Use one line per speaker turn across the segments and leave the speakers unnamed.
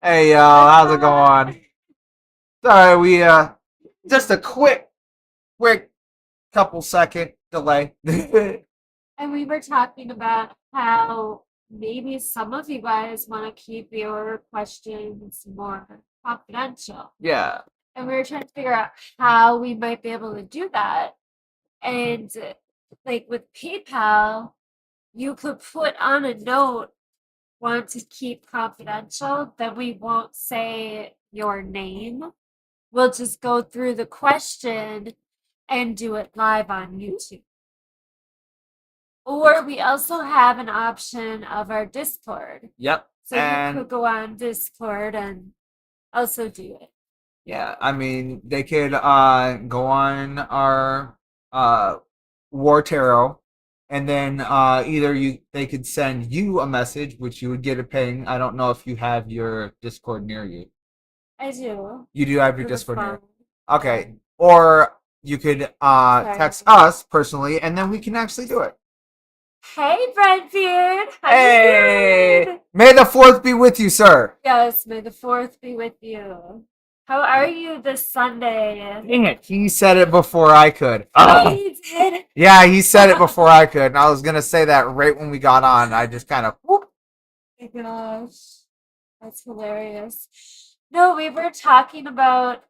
Hey y'all, how's it going? Sorry, we just a quick couple second delay.
And we were talking about how maybe some of you guys want to keep your questions more confidential.
Yeah.
And we were trying to figure out how we might be able to do that. And like with PayPal, you could put on a note, want to keep confidential, then we won't say your name. We'll just go through the question and do it live on YouTube. Or we also have an option of our Discord.
Yep.
So you could go on Discord and also do it.
Yeah, I mean they could go on our War Tarot, and then either they could send you a message, which you would get a ping. I don't know if you have your Discord near you.
I do.
You do have your
For the
Discord near.
phone.
Okay. Or you could text us personally, and then we can actually do it.
Hey, Redbeard. How you
Hey!
doing?
May the 4th be with you, sir.
Yes, may the 4th be with you. How are you this Sunday?
Dang it. He said it before I could.
Oh, he did.
Yeah, he said it before I could. And I was going to say that right when we got on. I just kind of.
Oh my gosh. That's hilarious. No, we were talking about,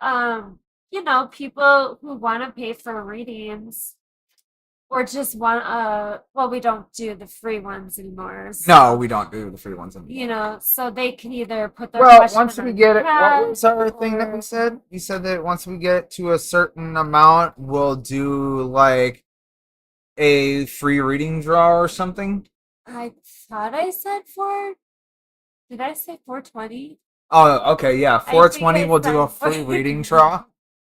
people who want to pay for readings or just want, well, we don't do the free ones anymore. So,
No, we don't do the free ones anymore.
So they can either put their
Well,
question
once we
on
get it, what
chat
was our thing that we
or
said? We said that once we get to a certain amount, we'll do like a free reading draw or something.
I thought I said did I say 420?
Oh, okay, yeah.
I think
420,
I
we'll do a
said
free reading draw.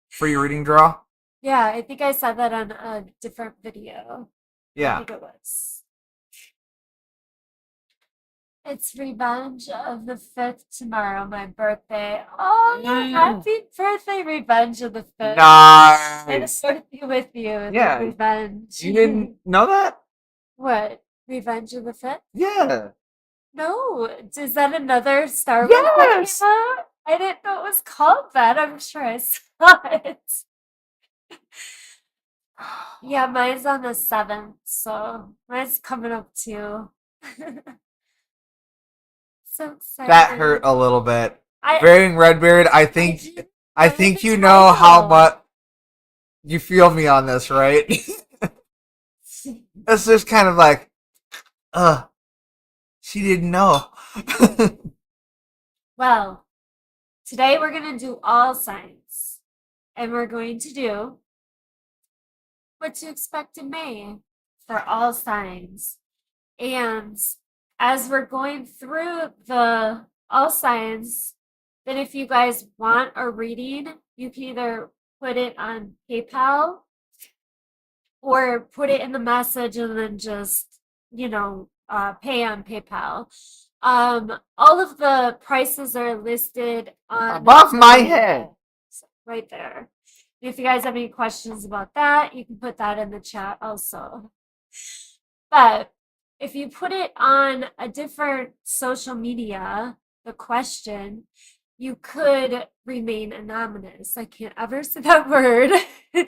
Free reading draw.
Yeah, I think I said that on a different video. I
Yeah.
think it was. It's Revenge of the 5th tomorrow, my birthday. Oh, happy birthday, Revenge of the 5th. May the
Nice.
4th be with you. The
Yeah.
Revenge.
You didn't know that?
What? Revenge of the 5th?
Yeah.
No. Is that another Star Wars that
Yes.
came out? I didn't know it was called that. I'm sure I saw it. Yeah, mine's on the 7th, so mine's coming up too. So
That hurt
excited.
a little bit.
I
Wearing Redbeard, I think
didn't
I
know
think
the
you know how
title.
much you feel me on this, right? It's just kind of like, she didn't know.
Well, today we're gonna do all signs, and we're going to do what to expect in May for all signs. And as we're going through the all signs, then if you guys want a reading, you can either put it on PayPal or put it in the message and then just, pay on PayPal. All of the prices are listed on
Above my
the
head.
right there. If you guys have any questions about that, you can put that in the chat also. But if you put it on a different social media, the question, you could remain anonymous. I can't ever say that word. But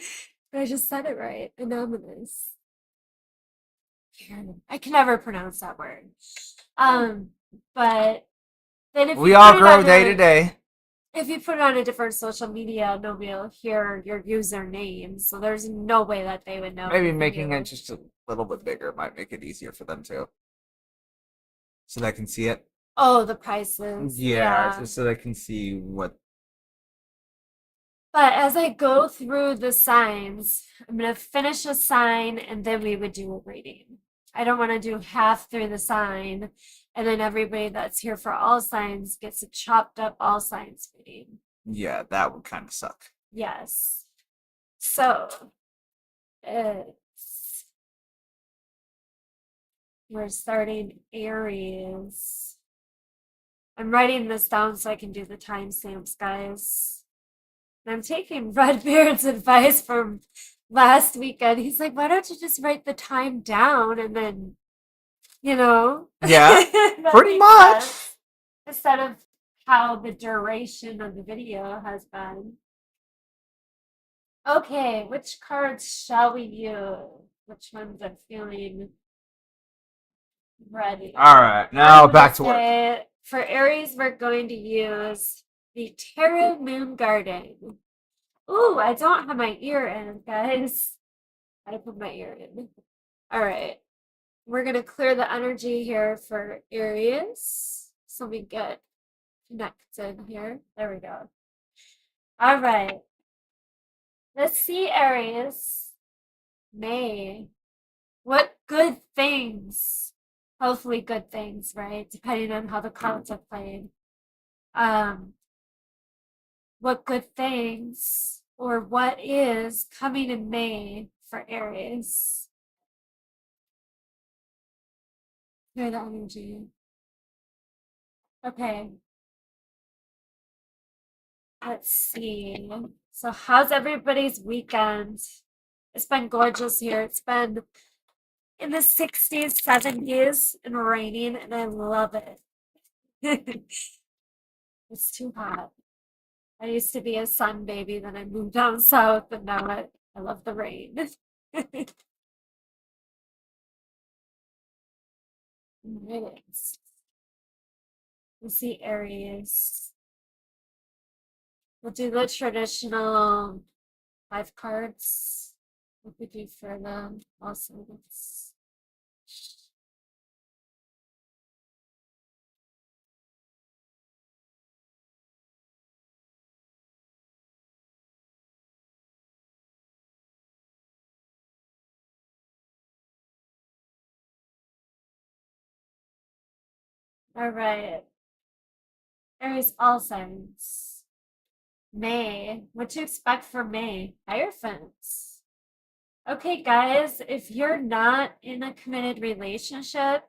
I just said it right. Anonymous. I can never pronounce that word. But then if
We
you
all
put it
grow
on
day to day.
if you put it on a different social media, nobody will hear your username. So there's no way that they would know.
Maybe
it's
making
you.
it just a little bit bigger might make it easier for them too. So they can see it.
Oh, the prices.
Yeah, just so they can see what.
But as I go through the signs, I'm going to finish a sign and then we would do a reading. I don't want to do half through the sign and then everybody that's here for all signs gets a chopped up all signs reading.
Yeah, that would kind of suck.
Yes. So we're starting Aries. I'm writing this down so I can do the timestamps, guys. And I'm taking Redbeard's advice from last weekend. He's like, why don't you just write the time down and then,
Yeah,
that
pretty
makes
much.
sense. Instead of how the duration of the video has been. Okay, which cards shall we use? Which ones are feeling ready?
All right, now
I'm
back to
gonna
work.
say, for Aries, we're going to use the Tarot Moon Garden. Ooh, I don't have my ear in, guys. I put my ear in. All right. We're going to clear the energy here for Aries. So we get connected here. There we go. All right. Let's see, Aries. May. What good things, hopefully good things, right? Depending on how the cards are played. What good things or what is coming in May for Aries? Clear the energy. Okay. Let's see. So how's everybody's weekend? It's been gorgeous here. It's been in the 60s, 70s and raining, and I love it. It's too hot. I used to be a sun baby, then I moved down south, but now I love the rain. Yes. Let's see, Aries. We'll do the traditional 5 cards. What we do for them also. All right. Aries, all signs. May. What to expect for May? Hierophants. Okay, guys, if you're not in a committed relationship,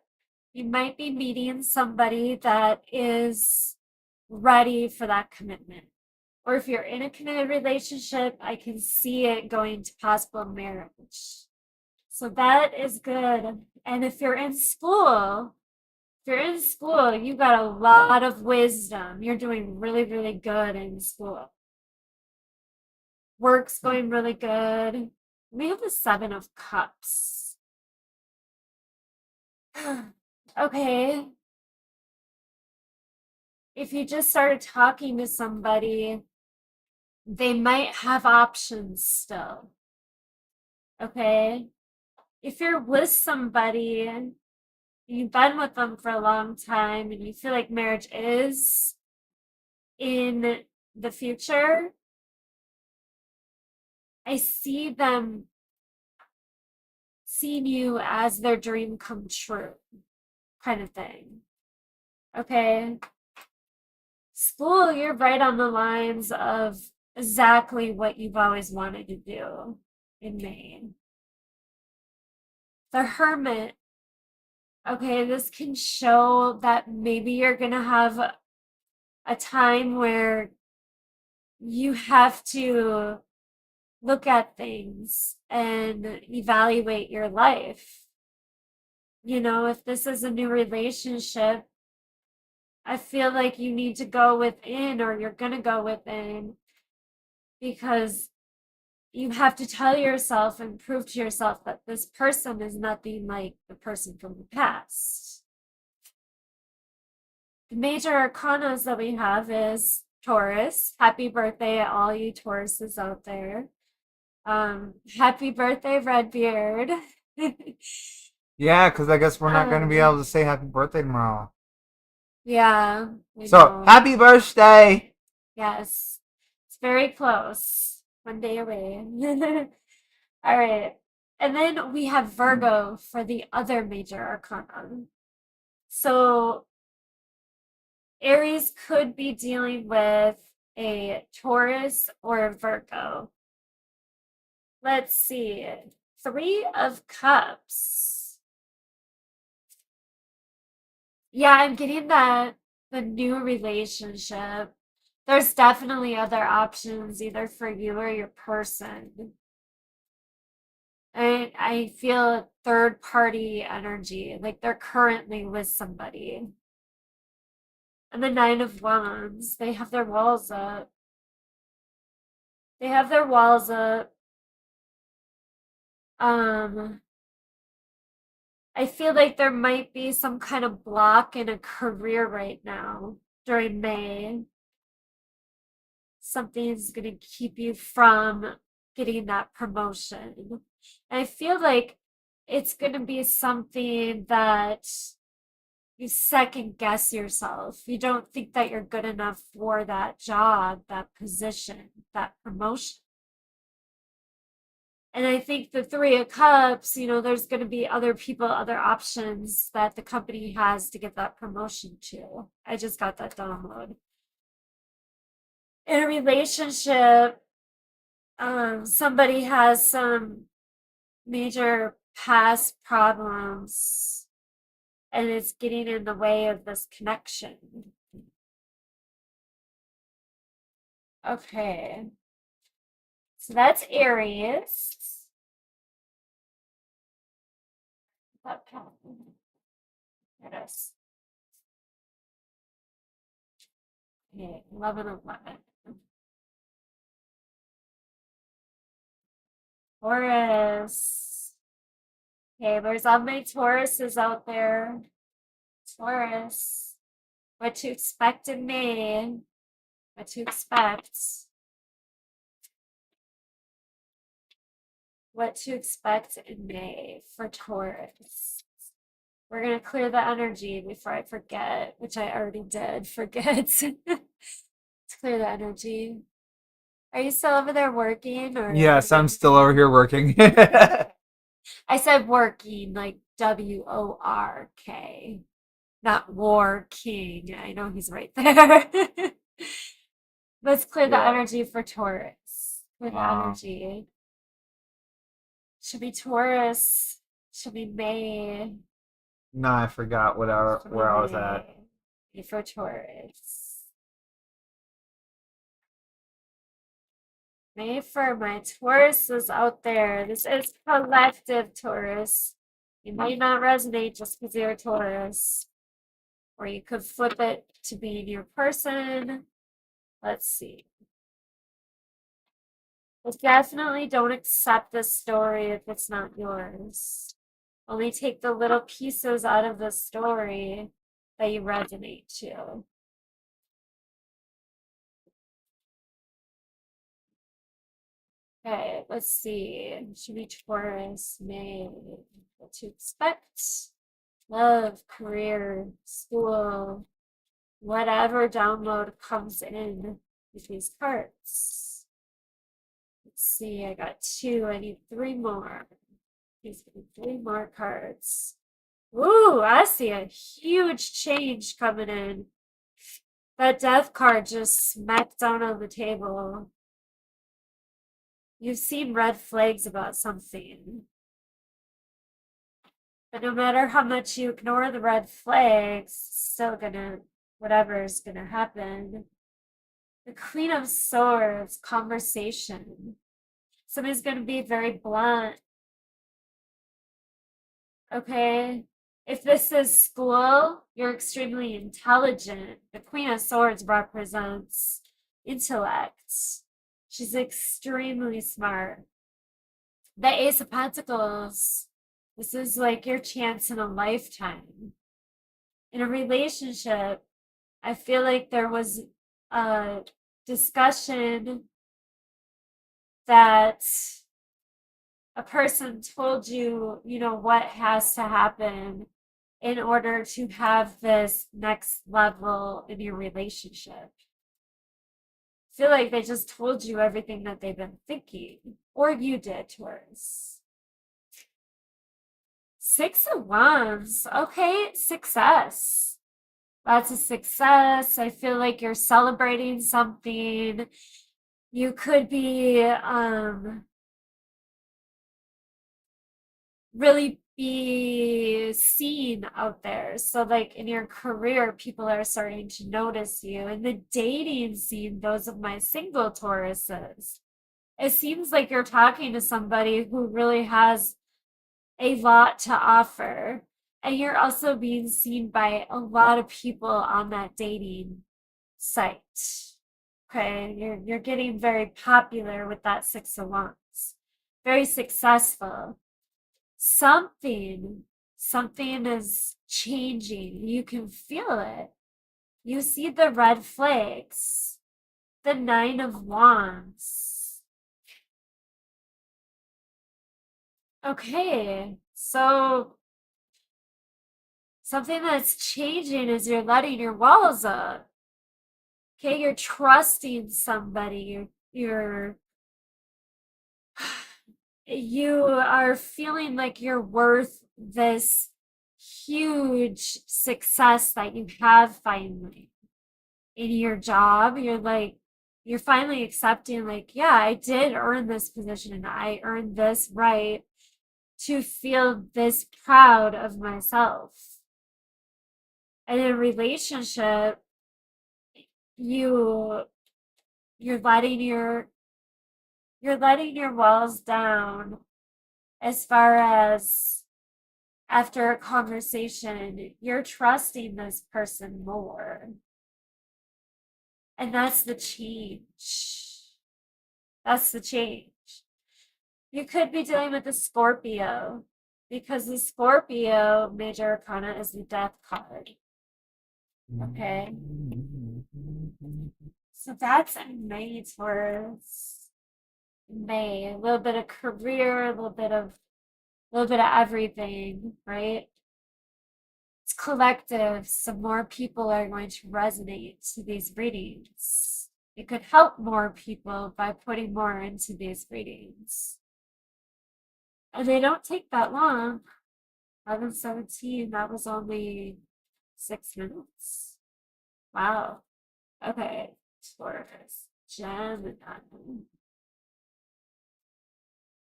you might be meeting somebody that is ready for that commitment. Or if you're in a committed relationship, I can see it going to possible marriage. So that is good. And if you're in school, you got a lot of wisdom. You're doing really, really good in school. Work's going really good. We have the 7 of Cups. Okay. If you just started talking to somebody, they might have options still. Okay. If you're with somebody and you've been with them for a long time and you feel like marriage is in the future, I see them seeing you as their dream come true kind of thing. Okay. School, you're right on the lines of exactly what you've always wanted to do in Maine. The Hermit. Okay, this can show that maybe you're going to have a time where you have to look at things and evaluate your life. You know, if this is a new relationship, I feel like you need to go within, or you're going to go within, because you have to tell yourself and prove to yourself that this person is nothing like the person from the past. The major arcanas that we have is Taurus. Happy birthday, all you Tauruses out there. Happy birthday, Redbeard.
Yeah, because I guess we're not going to be able to say happy birthday tomorrow.
Yeah.
So, happy birthday!
Yes. It's very close. One day away. All right. And then we have Virgo for the other major arcana. So Aries could be dealing with a Taurus or a Virgo. Let's see. 3 of Cups. Yeah, I'm getting that the new relationship. There's definitely other options either for you or your person. I feel third party energy, like they're currently with somebody. And the Nine of Wands, they have their walls up. They have their walls up. I feel like there might be some kind of block in a career right now during May. Something's going to keep you from getting that promotion. And I feel like it's going to be something that you second guess yourself. You don't think that you're good enough for that job, that position, that promotion. And I think the Three of Cups, there's going to be other people, other options that the company has to get that promotion to. I just got that download. In a relationship, somebody has some major past problems and it's getting in the way of this connection. Okay. So that's Aries. There it is. Okay, 11. Taurus. Okay, there's all my Tauruses out there. Taurus. What to expect in May. What to expect. What to expect in May for Taurus. We're going to clear the energy before I forget, which I already did forget. Let's clear the energy. Are you still over there working? Or
Yes, I'm still over here working.
I said working, like WORK, not War King. I know he's right there. Let's clear the energy for Taurus. Clear the energy. Should be Taurus. Should be May.
No, I forgot where I was at.
May for Taurus. May for my Tauruses out there. This is collective Taurus. You might not resonate just because you're a Taurus. Or you could flip it to being your person. Let's see. But definitely don't accept this story if it's not yours. Only take the little pieces out of the story that you resonate to. Okay, let's see. Should be Taurus, May. What to expect? Love, career, school, whatever download comes in with these cards. Let's see, I got 2. I need 3 more. Please give me 3 more cards. Ooh, I see a huge change coming in. That death card just smacked down on the table. You've seen red flags about something. But no matter how much you ignore the red flags, still whatever is gonna happen. The Queen of Swords, conversation. Somebody's gonna be very blunt. Okay? If this is school, you're extremely intelligent. The Queen of Swords represents intellect. She's extremely smart. The Ace of Pentacles. This is like your chance in a lifetime. In a relationship, I feel like there was a discussion that a person told you, what has to happen in order to have this next level in your relationship. I feel like they just told you everything that they've been thinking, or you did, Taurus. 6 of Wands. Okay, success. Lots of success. I feel like you're celebrating something. You could be really be seen out there. So like in your career, people are starting to notice you. In the dating scene, those of my single Tauruses, it seems like you're talking to somebody who really has a lot to offer. And you're also being seen by a lot of people on that dating site. Okay, you're getting very popular with that Six of Wands. Very successful. Something is changing. You can feel it. You see the red flags. The Nine of Wands. Okay, so something that's changing is you're letting your walls up. Okay, you're trusting somebody. You are feeling like you're worth this huge success that you have finally in your job. You're finally accepting, like, yeah, I did earn this position. I earned this right to feel this proud of myself. And in a relationship, you're letting your walls down as far as after a conversation, you're trusting this person more. And that's the change. That's the change. You could be dealing with a Scorpio because the Scorpio major arcana is the death card. Okay. So that's a May Taurus. May, a little bit of career, a little bit of everything, right? It's collective, so more people are going to resonate to these readings. It could help more people by putting more into these readings. And they don't take that long. 11:17, that was only 6 minutes. Wow. Okay, Taurus, Gemini.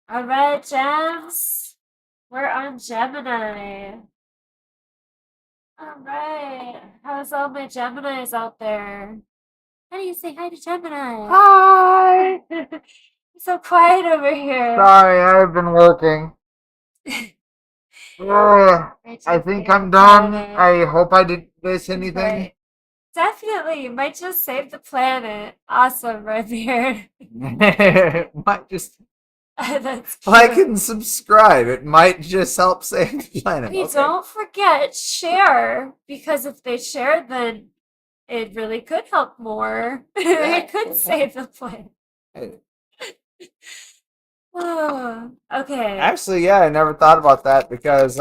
All right, Gems. We're on Gemini. All right. How's all my Geminis out there? How do you say hi to Gemini?
Hi.
You're so quiet over here.
Sorry, I've been working. I think I'm done. I hope I didn't miss anything.
Right. Definitely. You might just save the planet. Awesome, right here.
Might just
That's cute.
like and subscribe. It might just help save the planet.
Hey,
Okay.
don't forget, share, because if they share, then it really could help more. It could save the planet. Oh, okay.
Actually, yeah, I never thought about that because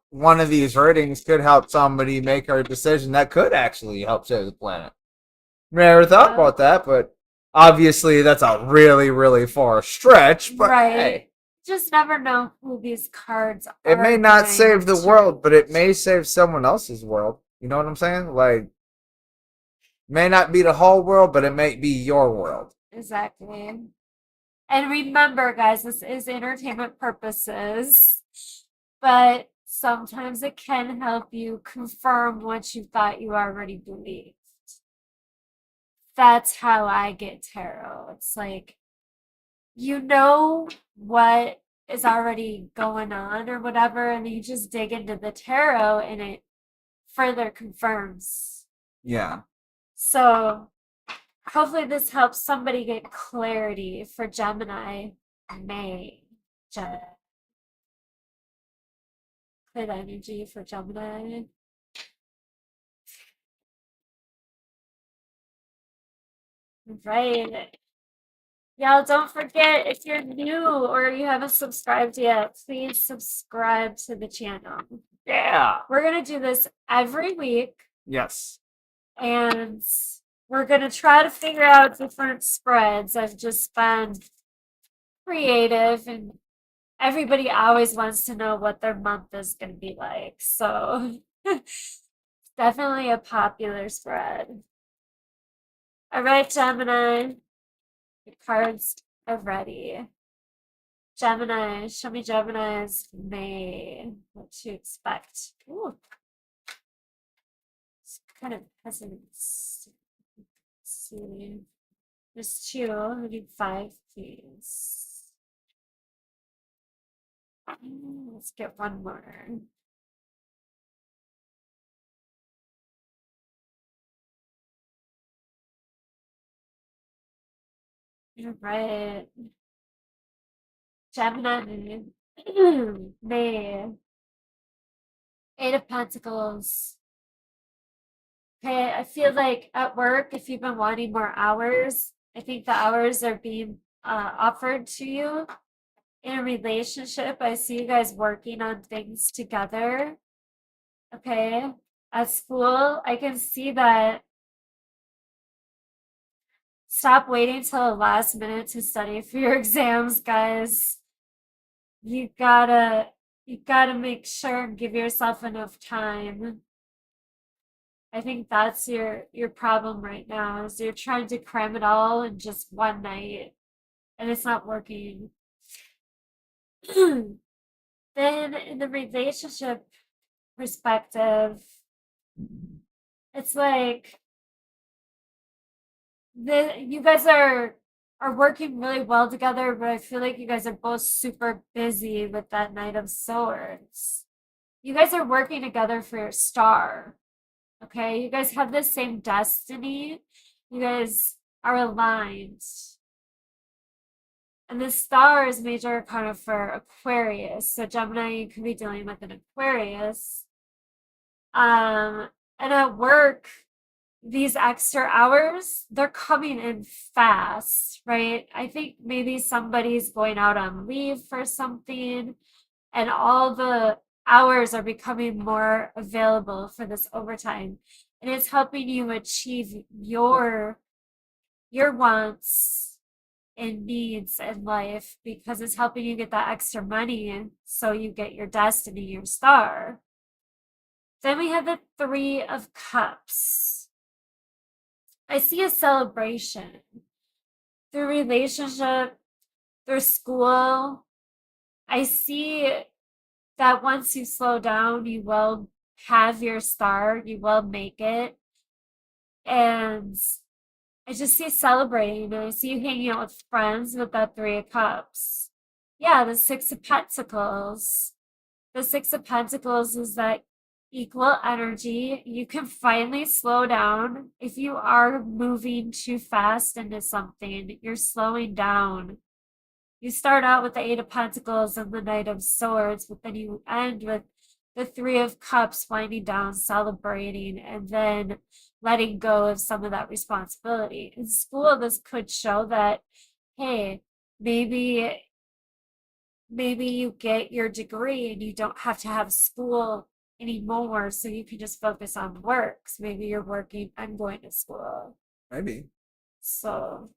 one of these readings could help somebody make a decision that could actually help save the planet. Never thought about that, but obviously that's a really, really far stretch. But
right.
hey,
Just never know who these cards are.
it may not
going
save the
to-
world, but it may save someone else's world. You know what I'm saying? Like, may not be the whole world, but it may be your world.
Exactly. And remember, guys, this is entertainment purposes, but sometimes it can help you confirm what you thought you already believed. That's how I get tarot. It's like, you know what is already going on or whatever, and you just dig into the tarot and it further confirms.
Yeah.
So hopefully this helps somebody get clarity for Gemini. May. Gemini. Clear the energy for Gemini. Right. Y'all, don't forget, if you're new or you haven't subscribed yet, please subscribe to the channel.
Yeah.
We're going to do this every week,
Yes.
and we're going to try to figure out different spreads. I've just been creative, and everybody always wants to know what their month is going to be like. So, definitely a popular spread. All right, Gemini. The cards are ready. Gemini, show me Gemini's May. What to expect. Ooh. It's kind of peasants. Let's see. There's 2. I need 5, please. Let's get 1 more. You're right. Gemini. May. Eight of Pentacles. Okay, I feel like at work, if you've been wanting more hours, I think the hours are being offered to you. In a relationship, I see you guys working on things together. Okay, at school, I can see that. Stop waiting till the last minute to study for your exams, guys. You gotta make sure and give yourself enough time. I think that's your problem right now, is you're trying to cram it all in just one night and it's not working. Then in the relationship perspective, it's like you guys are working really well together, but I feel like you guys are both super busy with that Knight of Swords. You guys are working together for your star. Okay, you guys have the same destiny. You guys are aligned. And the star is major arcana for Aquarius. So Gemini, you could be dealing with an Aquarius. And at work, these extra hours, they're coming in fast, right? I think maybe somebody's going out on leave for something, and all the hours are becoming more available for this overtime. And it's helping you achieve your wants and needs in life, because it's helping you get that extra money so you get your destiny, your star. Then we have the Three of Cups. I see a celebration through relationship, through school. I see that once you slow down, you will have your star, you will make it. And I just see celebrating, and I see you hanging out with friends with that Three of Cups. Yeah, the Six of Pentacles. The Six of Pentacles is that equal energy. You can finally slow down. If you are moving too fast into something, you're slowing down. You start out with the Eight of Pentacles and the Knight of Swords, but then you end with the Three of Cups, winding down, celebrating, and then letting go of some of that responsibility. In school, this could show that, hey, maybe you get your degree and you don't have to have school anymore, so you can just focus on work. So maybe you're working and going to school.
Maybe.
So,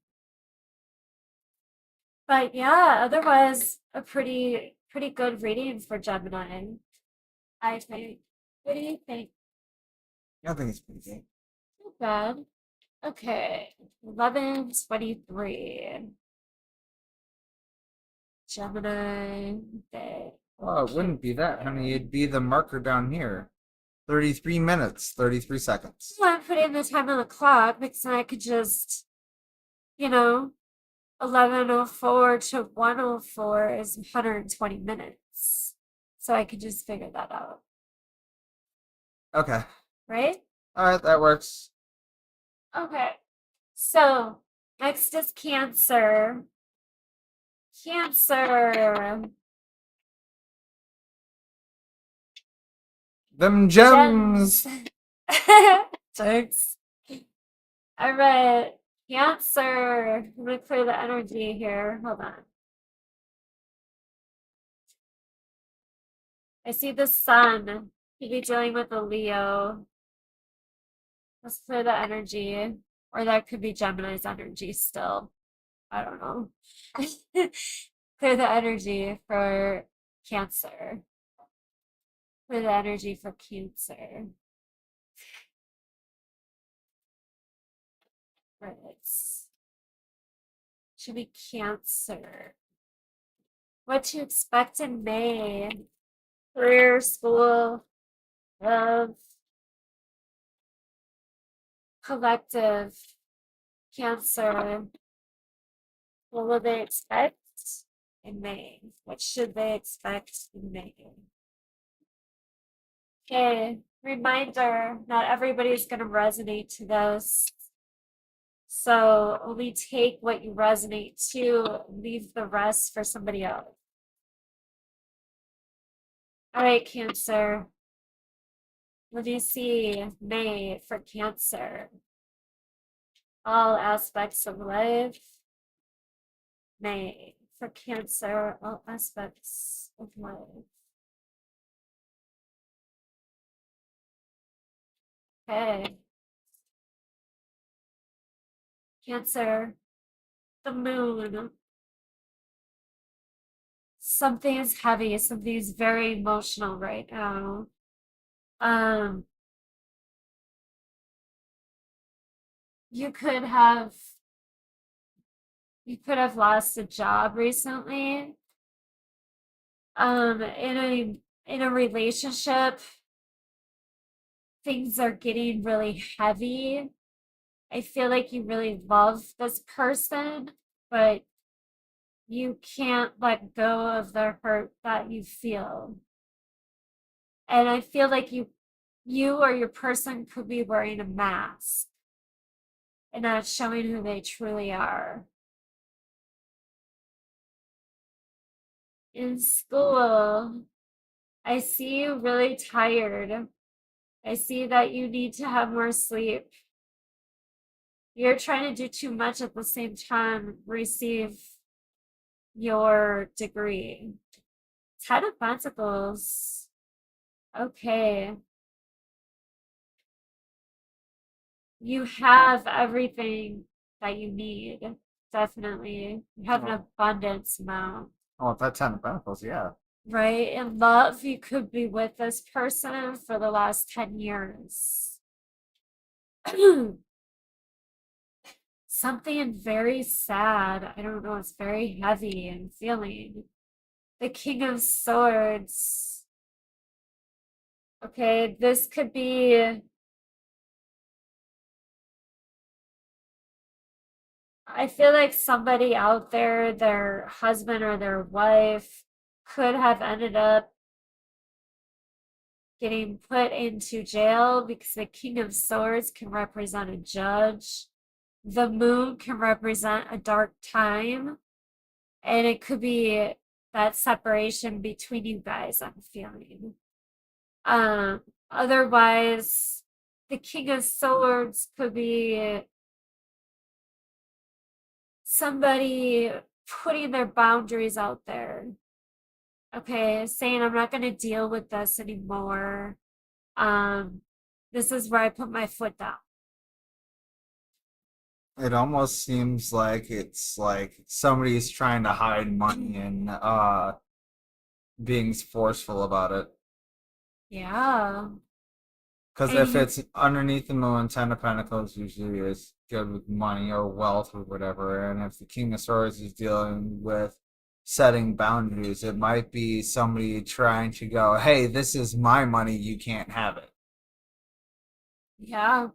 but yeah, otherwise a pretty good reading for Gemini, I think. What do you think?
I think it's pretty good.
Not bad. Okay, 11:23. Gemini day.
Well, it wouldn't be that, honey. It'd be the marker down here. 33 minutes, 33 seconds.
Well, I'm putting the time on the clock because then I could just, 11:04 to 1:04 is 120 minutes. So I could just figure that out,
Okay.
right?
All right, that works.
Okay. So next is Cancer. Cancer.
Them gems.
Jokes. All right. Cancer. I'm going to clear the energy here. Hold on. I see the sun. You'd be dealing with a Leo. Let's clear the energy. Or that could be Gemini's energy still. I don't know. Clear the energy for Cancer. Clear the energy for Cancer. Right. Should be Cancer. What to expect in May. Career, school, love, collective, Cancer. What will they expect in May? What should they expect in May? Okay, reminder, not everybody's going to resonate to this. So only take what you resonate to, leave the rest for somebody else. All right, Cancer. Let me see. May for Cancer. All aspects of life. May for Cancer. All aspects of life. Okay. Cancer. The moon. Something is heavy. Something is very emotional right now. Um, you could have lost a job recently. In a relationship, things are getting really heavy. I feel like you really love this person, but you can't let go of the hurt that you feel. And I feel like you or your person could be wearing a mask and not showing who they truly are. In school, I see you really tired. I see that you need to have more sleep. You're trying to do too much at the same time, receive your degree. 10 of Pentacles. Okay. You have everything that you need. Definitely. You have an abundance amount.
Oh, that 10 of Pentacles, yeah.
Right? In love, you could be with this person for the last 10 years. Something very sad. I don't know. It's very heavy and feeling. The King of Swords. Okay, this could be. I feel like somebody out there, their husband or their wife, could have ended up getting put into jail because the King of Swords can represent a judge. The moon can represent a dark time. And it could be that separation between you guys, I'm feeling. Otherwise, the King of Swords could be somebody putting their boundaries out there. Okay, saying I'm not going to deal with this anymore. This is where I put my foot down.
It almost seems like it's like somebody's trying to hide money and being forceful about it.
Yeah.
Because
And
if
you,
it's underneath the moon, 10 of Pentacles usually is good with money or wealth or whatever. And if the King of Swords is dealing with setting boundaries, it might be somebody trying to go, hey, this is my money, you can't have it.
yeah.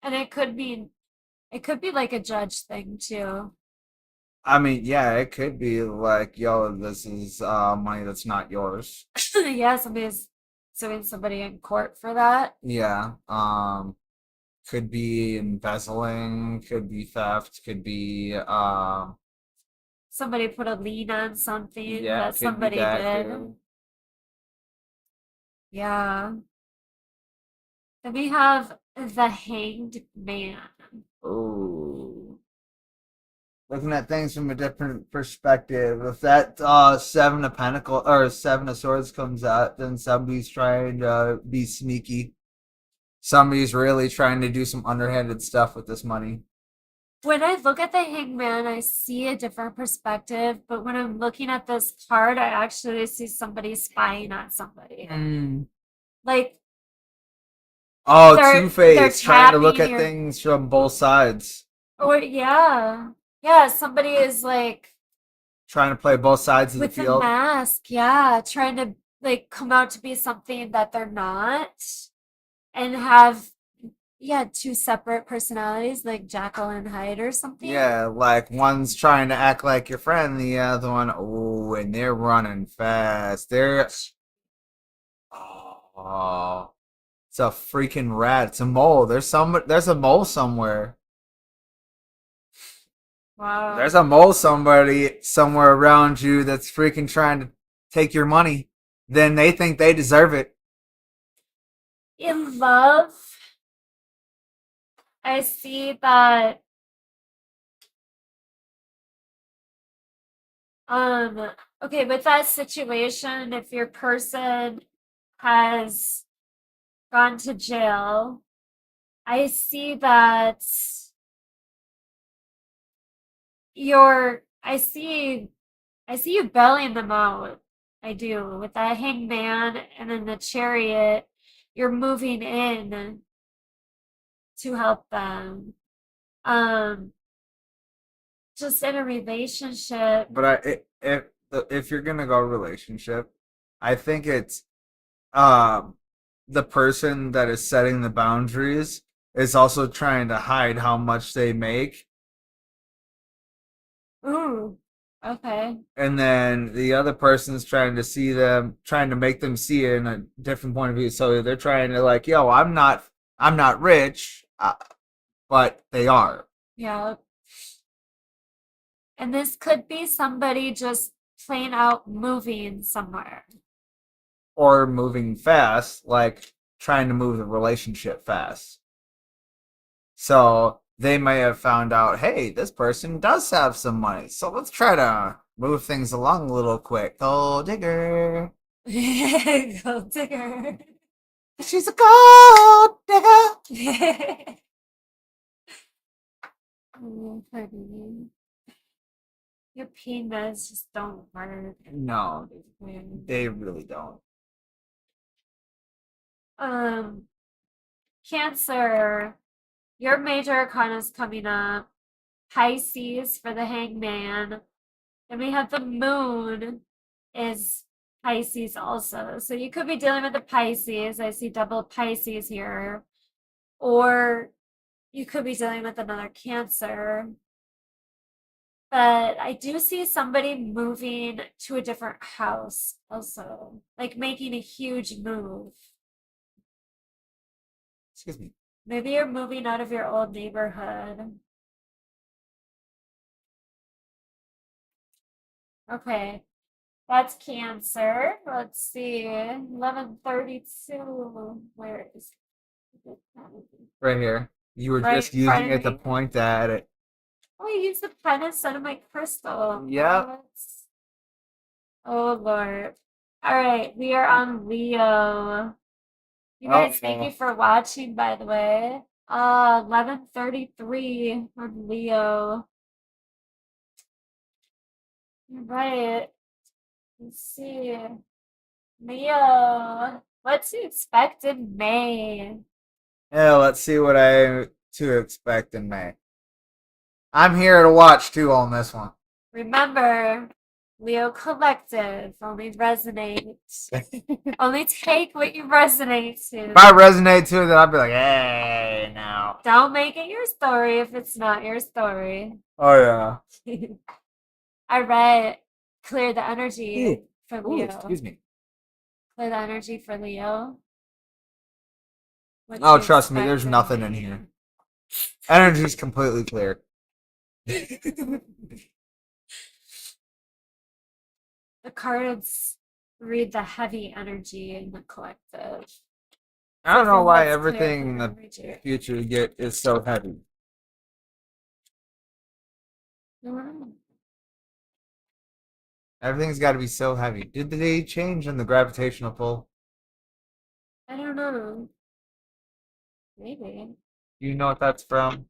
And it could be like a judge thing too.
I mean, yeah, it could be like, yo, this is money that's not yours.
Yeah, somebody's suing somebody in court for that.
Yeah. Could be embezzling, could be theft, could be
Somebody put a lien on something
yeah,
that
could be
somebody
that
did.
too.
Yeah. Then we have the Hanged Man.
Ooh. Looking at things from a different perspective. If that 7 of Pentacles or 7 of Swords comes out, then somebody's trying to be sneaky. Somebody's really trying to do some underhanded stuff with this money.
When I look at the Hangman, I see a different perspective, but when I'm looking at this card, I actually see somebody spying on somebody. Like
Oh,
they're
Two-Face trying to look
tapping
at
your
things from both sides.
or yeah. Yeah, somebody is like
Trying to play both sides of the
with the
field.
mask, yeah, trying to like come out to be something that they're not and have yeah, two separate personalities like Jekyll and Hyde or something.
Yeah, like one's trying to act like your friend, the other one, oh, and they're running fast. Oh, it's a freaking rat. It's a mole. There's a mole somewhere.
Wow.
There's a mole somebody somewhere around you that's freaking trying to take your money. Then they think they deserve it.
In love, I see that okay, with that situation, if your person has gone to jail, I see that I see you bailing them out. I do. With that hangman and then the chariot, you're moving in to help them. Um, just in a relationship.
But if you're gonna go relationship, I think it's um the person that is setting the boundaries is also trying to hide how much they make,
Ooh, okay.
and then the other person's trying to make them see it in a different point of view. So they're trying to like, yo, I'm not rich, but they are.
Yeah. And this could be somebody just plain out moving somewhere.
Or moving fast, like trying to move the relationship fast. So they may have found out, hey, this person does have some money, so let's try to move things along a little quick. Gold digger.
Gold digger.
She's a gold digger.
Oh, honey. Your penis just don't work.
No, they really don't.
Cancer. Your major arcana is coming up. Pisces for the hangman. And we have the moon is Pisces also. So you could be dealing with the Pisces. I see double Pisces here. Or you could be dealing with another Cancer. But I do see somebody moving to a different house also, like making a huge move.
Excuse me.
Maybe you're moving out of your old neighborhood. Okay, that's Cancer. Let's see, 11:32. Where is it?
Right here. You were
Right
just
in front
using
of
it to
me.
point at it.
Oh, I used the pen instead of my crystal.
Yep.
Oh Lord. All right, we are on Leo. You guys, thank you for watching, by the way. 11:33 on Leo. Right. Let's see. Leo, what to expect in May?
Yeah, let's see what I to expect in May. I'm here to watch too on this one.
Remember, Leo Collective only resonates. Only take what you resonate to.
If I resonate to it, then I'll be like, hey, now.
Don't make it your story if it's not your story.
Oh, yeah.
All right. Clear the energy for Leo.
Excuse me.
Clear the energy for Leo.
Oh, trust me, there's nothing in here. Energy's completely clear.
The cards read the heavy energy in the collective.
I don't know why everything in the future is so heavy. Everything's got to be so heavy. Did they change in the gravitational pull?
I don't know. Maybe.
You know what that's from?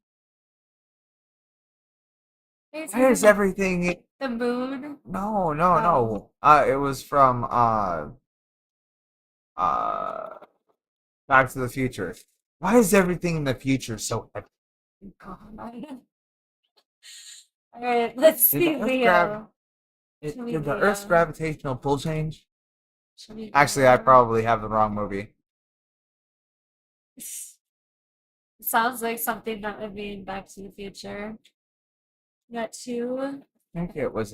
Maybe
Why is everything?
the moon?
No. It was from Back to the Future. Why is everything in the future so heavy?
God. All right, let's see Leo.
Did the Earth's gravitational pull change?
Show
Actually, I probably have the wrong movie.
Sounds like something that would be in Back to the Future. You got two.
I think it was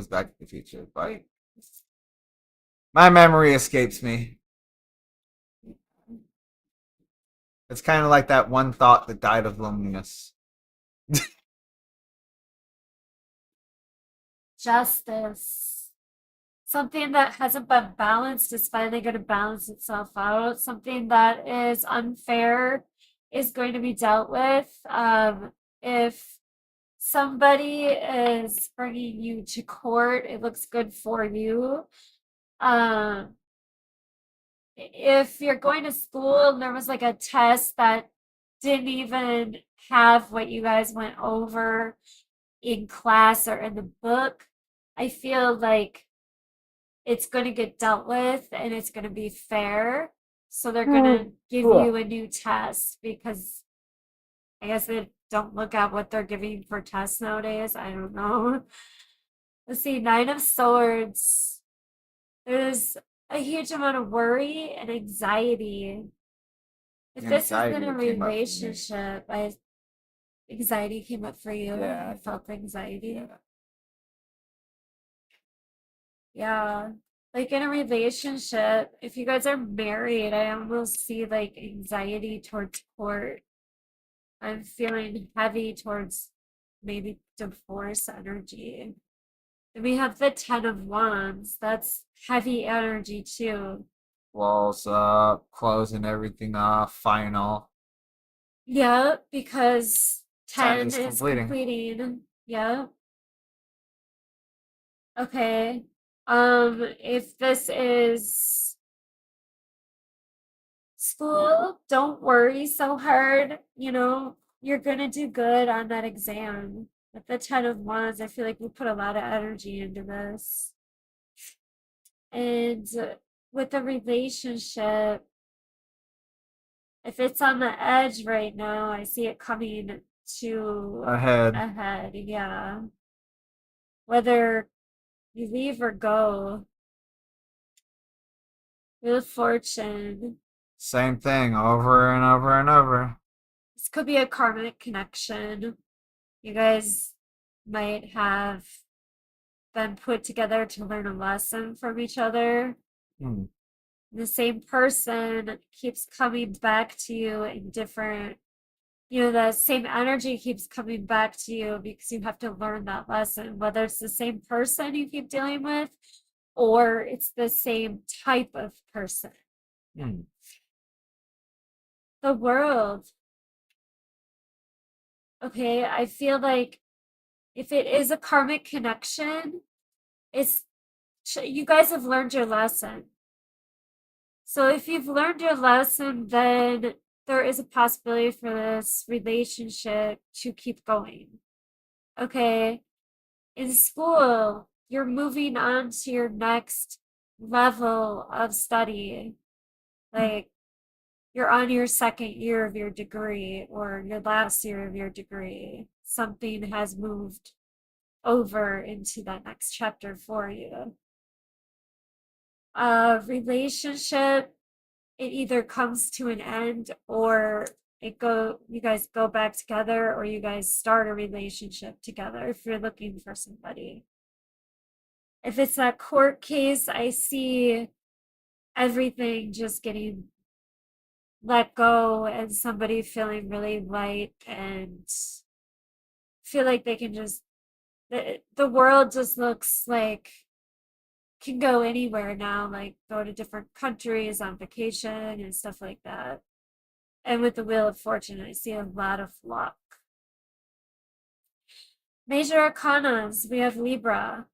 Back to the Future, but my memory escapes me. It's kind of like that one thought that died of loneliness.
Justice. Something that hasn't been balanced is finally going to balance itself out. Something that is unfair is going to be dealt with. If somebody is bringing you to court, it looks good for you. If you're going to school and there was like a test that didn't even have what you guys went over in class or in the book, I feel like it's going to get dealt with and it's going to be fair. So they're going to give you a new test because I guess they don't look at what they're giving for tests nowadays. I don't know. Let's see, Nine of Swords. There's a huge amount of worry and anxiety. If this is in
Anxiety
a
came up for me.
relationship, anxiety came up for you.
Yeah.
I felt anxiety.
Yeah.
Yeah. Like in a relationship, if you guys are married, I almost see like anxiety towards court. I'm feeling heavy towards maybe divorce energy. And we have the Ten of Wands. That's heavy energy too.
Walls up, closing everything off, final.
Yeah, because 10
is
is
completing.
completing. Yeah. Okay. If this is school, don't worry so hard. You know, you're gonna do good on that exam. With the Ten of Wands, I feel like we put a lot of energy into this. And with a relationship, if it's on the edge right now, I see it coming to
Ahead.
yeah. Whether you leave or go. Wheel of Fortune.
Same thing over and over and over.
This could be a karmic connection. You guys might have been put together to learn a lesson from each other. The same person keeps coming back to you in different, the same energy keeps coming back to you because you have to learn that lesson, whether it's the same person you keep dealing with or it's the same type of person. The World. Okay, I feel like if it is a karmic connection, you guys have learned your lesson. So if you've learned your lesson, then there is a possibility for this relationship to keep going. Okay, in school, you're moving on to your next level of study. Like, you're on your second year of your degree or your last year of your degree. Something has moved over into that next chapter for you. Relationship, it either comes to an end or you guys go back together or you guys start a relationship together if you're looking for somebody. If it's that court case, I see everything just getting let go and somebody feeling really light and feel like they can just the world just looks like can go anywhere now, like go to different countries on vacation and stuff like that. And with the Wheel of Fortune, I see a lot of luck. Major Arcanas, we have Libra.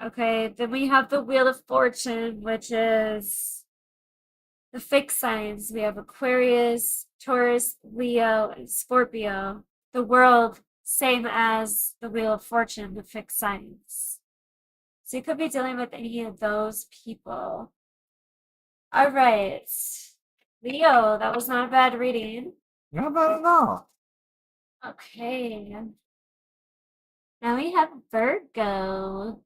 Okay, then we have the Wheel of Fortune, which is the fixed signs. We have Aquarius, Taurus, Leo, and Scorpio. The World, same as the Wheel of Fortune, the fixed signs. So you could be dealing with any of those people. All right. Leo, that was not a bad reading.
Not bad at all.
Okay. Now we have Virgo.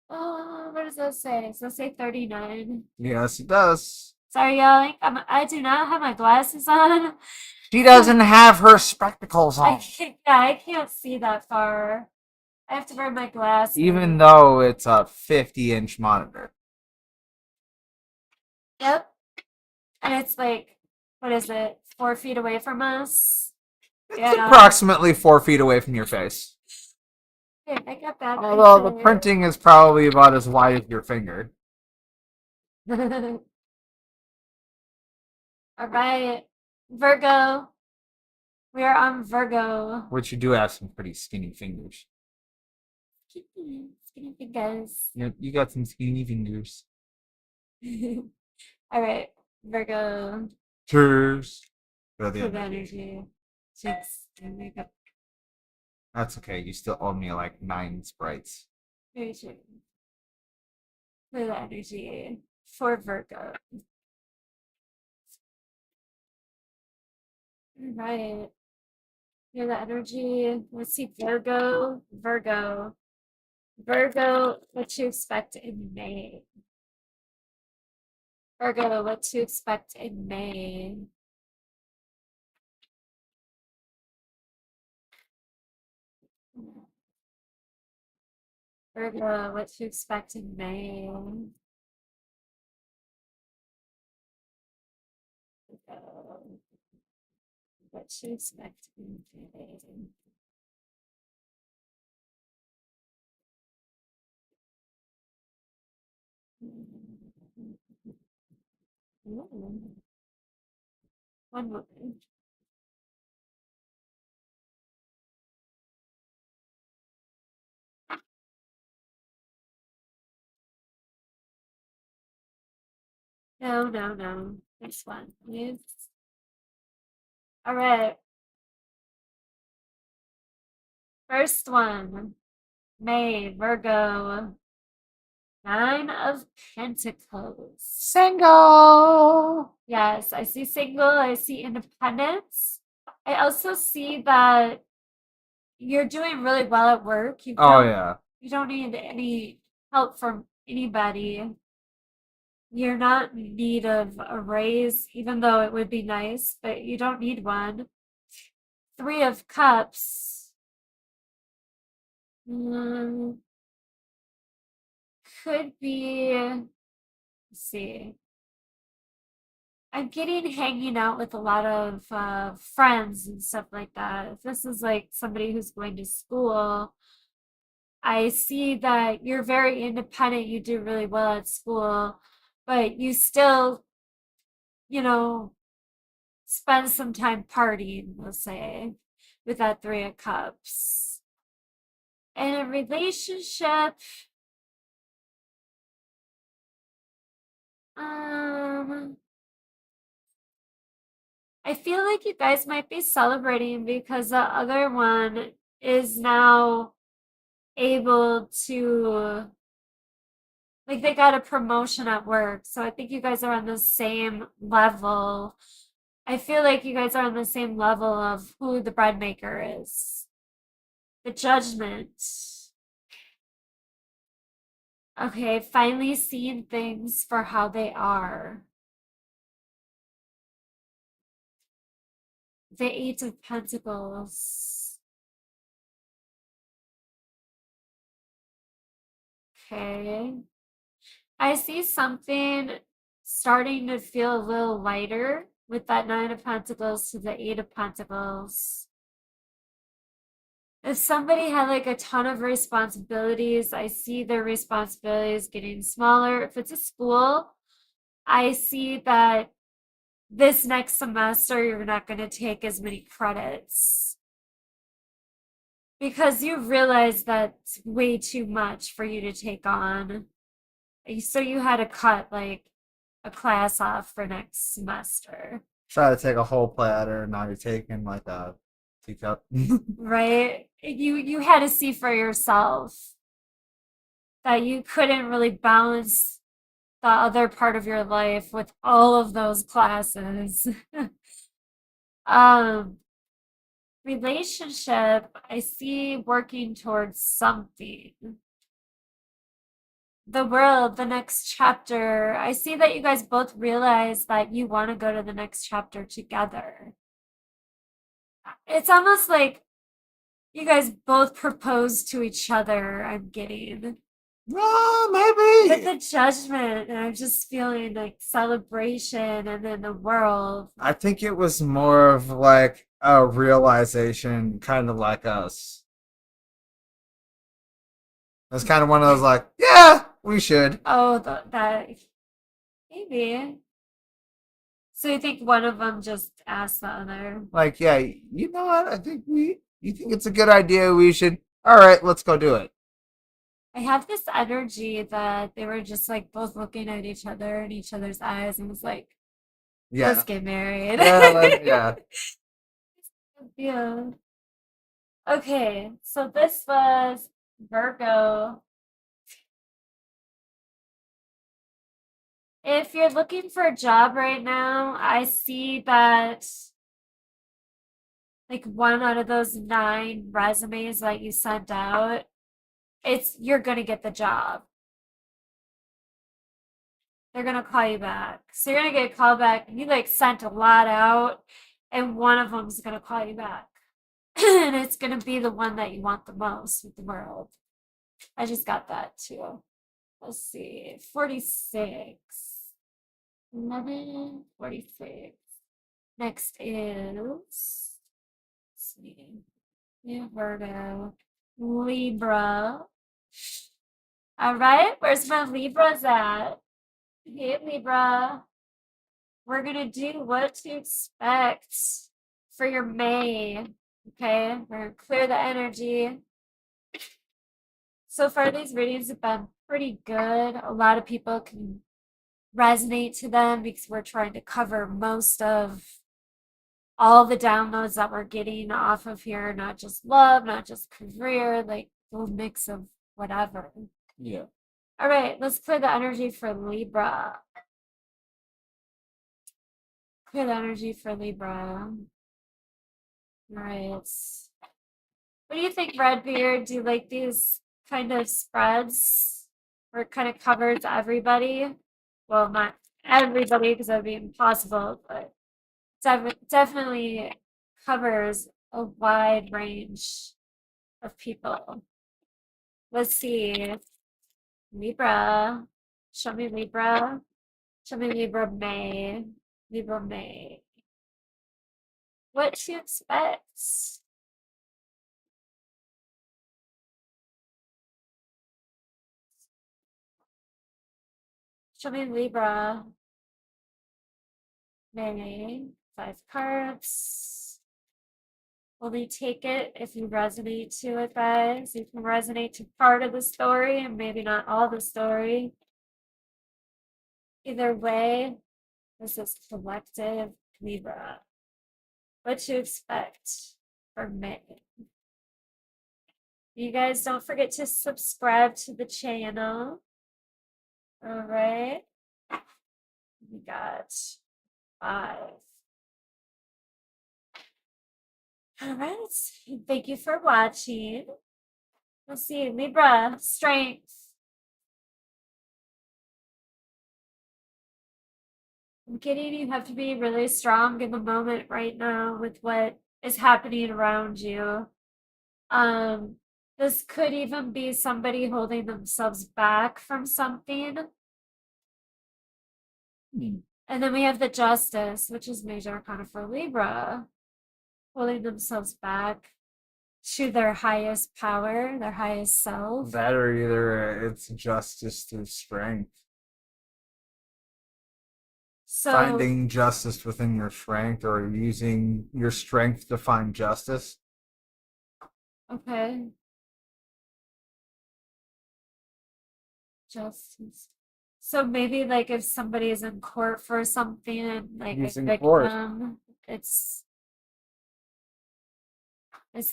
Oh, what does that say? Does that say 39?
Yes, it does.
Sorry, y'all. I do not have my glasses on.
She doesn't have her spectacles on.
I can't see that far. I have to wear my glasses.
Even though it's a 50-inch monitor.
Yep. And it's like, what is it? 4 feet away from us?
It's approximately 4 feet away from your face.
I got bad
Although the
eyesight.
printing is probably about as wide as your finger.
All right, Virgo. We are on Virgo.
Which you do have some pretty skinny fingers.
Skinny fingers.
You got some skinny fingers.
All right, Virgo.
Cheers. For the
For the
energy.
energy. Cheeks and makeup.
That's okay. You still owe me like 9 sprites.
Very true. For the energy. For Virgo. All right. Feel the energy. Let's see, Virgo. Virgo. Virgo, what to expect in May. Virgo, what to expect in May. Virgo, what to expect in May. Virgo, what to expect in May. Ooh. One moment. No, no, no. This one, please. All right. First one. May, Virgo. 9 of Pentacles.
Single.
Yes, I see single. I see independence. I also see that you're doing really well at work.
Oh yeah.
You don't need any help from anybody. You're not in need of a raise, even though it would be nice, but you don't need one. 3 of Cups. Could be, let's see. I'm getting hanging out with a lot of friends and stuff like that. If this is like somebody who's going to school, I see that you're very independent. You do really well at school, but you still, you know, spend some time partying, we'll say, with that 3 of Cups. In a relationship, I feel like you guys might be celebrating because the other one is now able to, like, they got a promotion at work. So I think you guys are on the same level. I feel like you guys are on the same level of who the bread maker is. The Judgment. Okay, finally seeing things for how they are. The 8 of Pentacles. Okay. I see something starting to feel a little lighter with that 9 of Pentacles to the 8 of Pentacles. If somebody had like a ton of responsibilities, I see their responsibilities getting smaller. If it's a school, I see that this next semester you're not going to take as many credits because you realize that's way too much for you to take on. So you had to cut like a class off for next semester.
Try to take a whole platter, now you're taking like a teacup.
Right? You had to see for yourself that you couldn't really balance the other part of your life with all of those classes. Relationship, I see working towards something. The world, the next chapter. I see that you guys both realize that you want to go to the next chapter together. It's almost like you guys both propose to each other, I'm getting.
Maybe.
With the Judgment, and I'm just feeling like celebration and then the world.
I think it was more of like a realization, kind of like us. It's kind of one of those like, yeah, we should.
Oh, that maybe. So you think one of them just asked the other?
Like, yeah, you know what? I think you think it's a good idea. We should. All right, let's go do it.
I have this energy that they were just like both looking at each other in each other's eyes and was like, let's
Yeah,
get married.
yeah.
Yeah. Okay, so this was Virgo. If you're looking for a job right now, I see that like one out of those 9 resumes that you sent out, you're gonna get the job. They're gonna call you back. So you're gonna get a call back. You like sent a lot out, and one of them's gonna call you back. And it's gonna be the one that you want the most with the world. I just got that too. Let's see. 46. 11, 46. Next is, let's see. Yeah, Virgo. Libra. All right, where's my Libras at? Hey, Libra. We're gonna do what to expect for your May. Okay, we're gonna clear the energy. So far, these readings have been pretty good. A lot of people can resonate to them because we're trying to cover most of all the downloads that we're getting off of here, not just love, not just career, like a mix of whatever.
Yeah.
All right, let's clear the energy for Libra. Clear the energy for Libra. All right. What do you think, Redbeard? Do you like these kind of spreads where it kind of covers everybody? Well, not everybody because that would be impossible, but definitely covers a wide range of people. Let's see. Libra. Show me Libra. Show me Libra May. Libra May. What to expect? Show me Libra. May. 5 cards. Only take it if you resonate to it, guys. You can resonate to part of the story and maybe not all the story. Either way, this is collective Libra. What to expect for May. You guys don't forget to subscribe to the channel. All right. We got 5. All right. Thank you for watching. Let's see. Libra, strength. I'm kidding. You have to be really strong in the moment right now with what is happening around you. This could even be somebody holding themselves back from something. And then we have the Justice, which is major arcana for Libra, holding themselves back to their highest power, their highest self.
That or either it's justice through strength.
So
Finding justice within your strength or using your strength to find justice.
okay. Justice. So maybe like if somebody is in court for something and like
Using
a
force.
victim, it's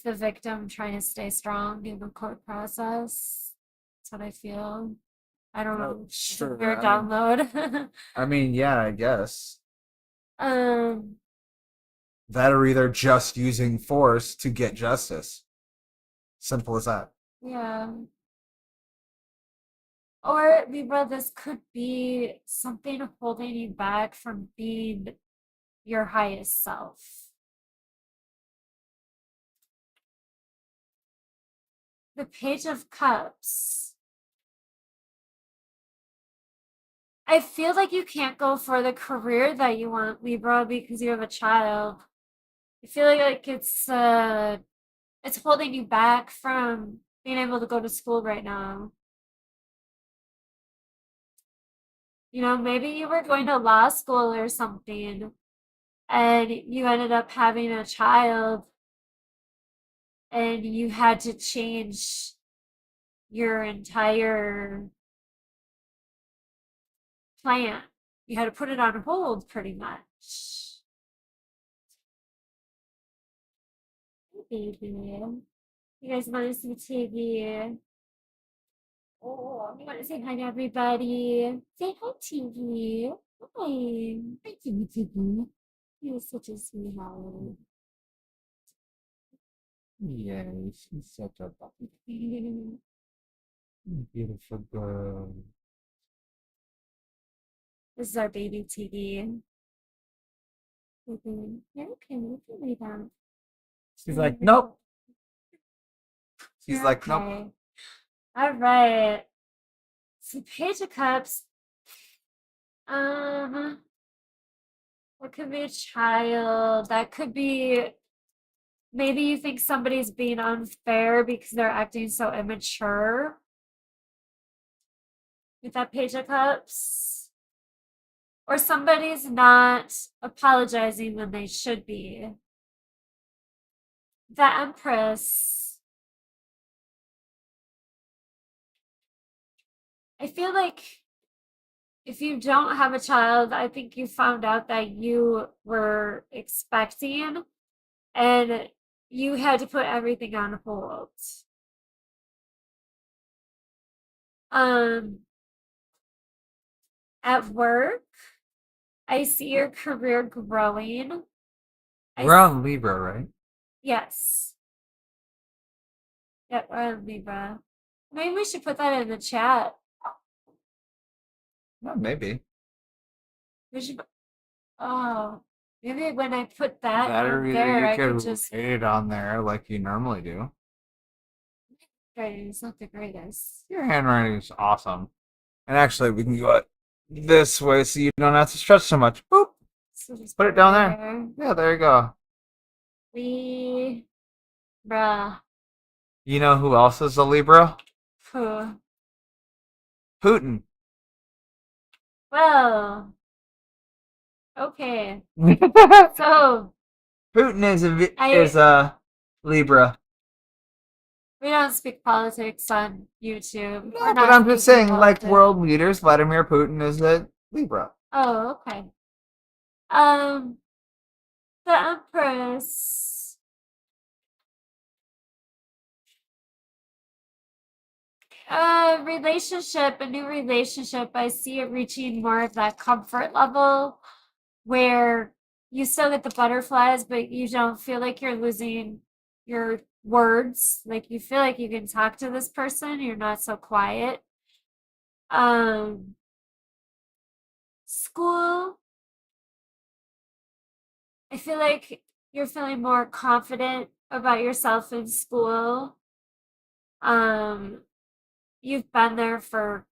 the victim trying to stay strong in the court process. That's what I feel. I don't know.
Sure.
Your download.
I mean, yeah, I guess.
um
That or either just using force to get justice. Simple as that.
yeah. Or Libra, this could be something holding you back from being your highest self. The Page of Cups. I feel like you can't go for the career that you want, Libra, because you have a child. I feel like it's holding you back from being able to go to school right now. You know, maybe you were going to law school or something and you ended up having a child and you had to change your entire plan. You had to put it on hold pretty much. Hey, baby. You guys want to see TV? Oh, you want to say hi to everybody? Say hi, TV. Hi. Hi, TV. You're such a sweetheart.
Yeah, she's such a beautiful girl.
This is our baby TV. You're okay. You can lay down.
She's like, nope. She's
You're
like, nope.
okay. All right. So Page of Cups. That could be a child. That could be maybe you think somebody's being unfair because they're acting so immature. With that Page of Cups. Or somebody's not apologizing when they should be. The Empress. I feel like if you don't have a child, I think you found out that you were expecting and you had to put everything on hold. At work, I see your career growing.
We're on Libra, right?
Yes. Yep, we're on Libra. Maybe we should put that in the chat.
Well, maybe.
We should. Oh, maybe when I put that
Or
on
either
there,
you
I
could
could just.
write it on there like you normally do.
It's not the greatest.
Your handwriting is awesome. And actually, we can go this way so you don't have to stretch so much. Boop.
So just
Put it down there. Yeah, there you go.
Libra.
You know who else is a Libra?
Who?
Putin.
Well. Okay. So.
Putin is a Libra.
We don't speak politics on YouTube.
No, but I'm just saying, like world leaders, Vladimir Putin is a Libra.
Oh, okay. The Empress. Relationship, a new relationship. I see it reaching more of that comfort level where you still get the butterflies, but you don't feel like you're losing your words. Like you feel like you can talk to this person. You're not so quiet. School. I feel like you're feeling more confident about yourself in school. You've been there for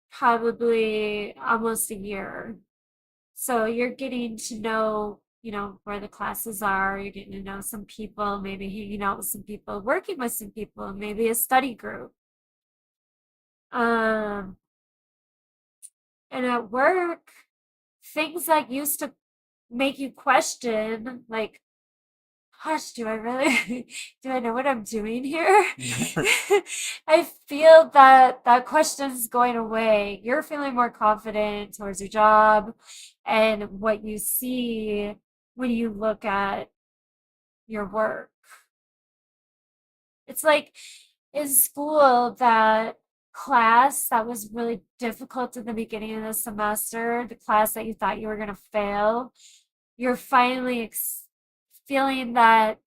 probably almost a year. So you're getting to know, you know, where the classes are. You're getting to know some people, maybe hanging out with some people, working with some people, maybe a study group. And at work, things that used to make you question, like, gosh, do I really, do I know what I'm doing here? I feel that question's going away. You're feeling more confident towards your job and what you see when you look at your work. It's like in school, that class that was really difficult at the beginning of the semester, the class that you thought you were going to fail, you're finally feeling that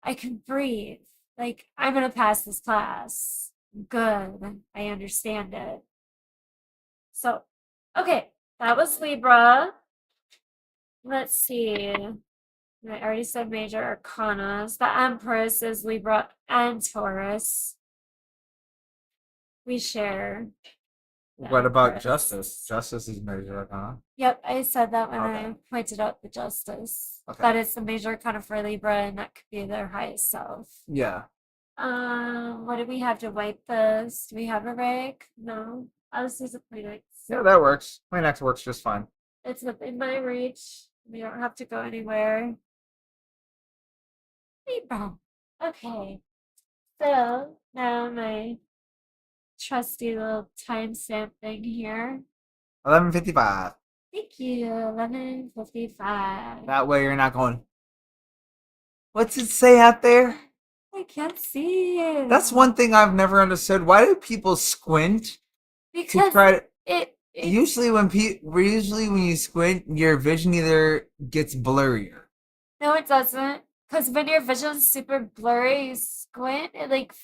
I can breathe. Like, I'm going to pass this class. Good. I understand it. So, okay, that was Libra. Let's see. I already said major arcanas. The Empress is Libra and Taurus. We share.
What about Justice? Justice is major arcana.
Yep, I said that when I pointed out the Justice.
Okay.
That is the major arcana for Libra, and that could be their highest self.
Yeah.
What do we have to wipe this? Do we have a rag? No. I'll just use a Kleenex.
Yeah, that works. Kleenex works just fine.
It's within my reach. We don't have to go anywhere. Libra. Okay. So now my trusty little timestamp thing here.
11:55.
Thank you. 11:55.
That way you're not going. What's it say out there?
I can't see it.
That's one thing I've never understood. Why do people squint to
Because
try to?
it
Usually when you squint, your vision either gets blurrier.
no, it doesn't. Because when your vision's super blurry, you squint, it like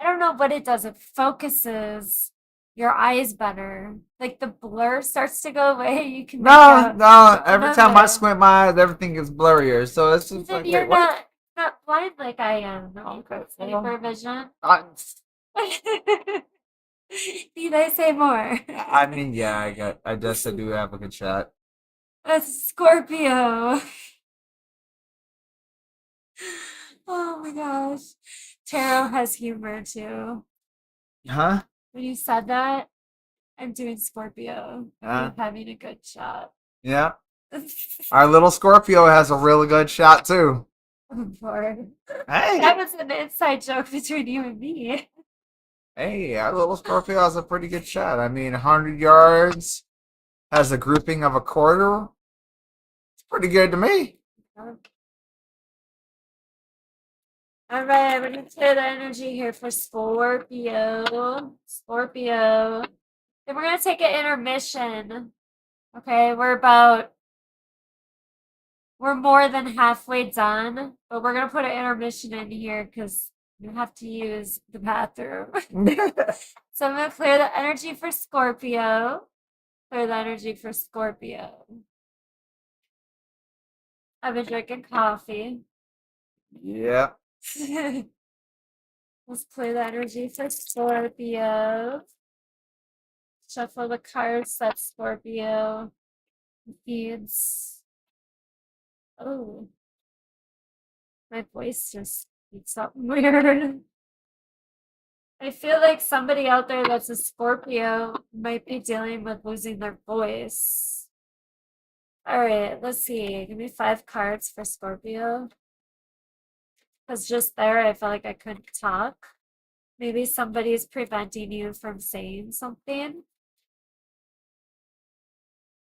I don't know what it does. It focuses your eyes better. Like the blur starts to go away. You can make
No,
out
no. Every time I
another.
squint my eyes, everything gets blurrier. So it's just
Then
like,
you're
wait, what?
not blind like I am.
Okay,
Safer
well,
vision.
I,
Need I say more?
I mean, yeah, I guess I do have a good shot.
A Scorpio. Oh my gosh. Tarot has humor too.
Huh?
When you said that, I'm doing Scorpio.
Yeah.
I'm having a good shot.
Yeah. Our little Scorpio has a really good shot too.
I'm bored.
Hey,
That was an inside joke between you and me.
hey, our little Scorpio has a pretty good shot. I mean, 100 yards, has a grouping of a quarter. It's pretty good to me.
All right, we're gonna clear the energy here for Scorpio. Scorpio. Then we're gonna take an intermission. Okay, we're more than halfway done, but we're gonna put an intermission in here because you have to use the bathroom. So I'm gonna clear the energy for Scorpio. Clear the energy for Scorpio. I've been drinking coffee.
Yeah.
Let's clear the energy for Scorpio. Shuffle the cards that Scorpio needs. Oh, my voice just did something weird. I feel like somebody out there that's a Scorpio might be dealing with losing their voice. All right, let's see. Give me 5 cards for Scorpio. Because just there, I felt like I couldn't talk. Maybe somebody's preventing you from saying something.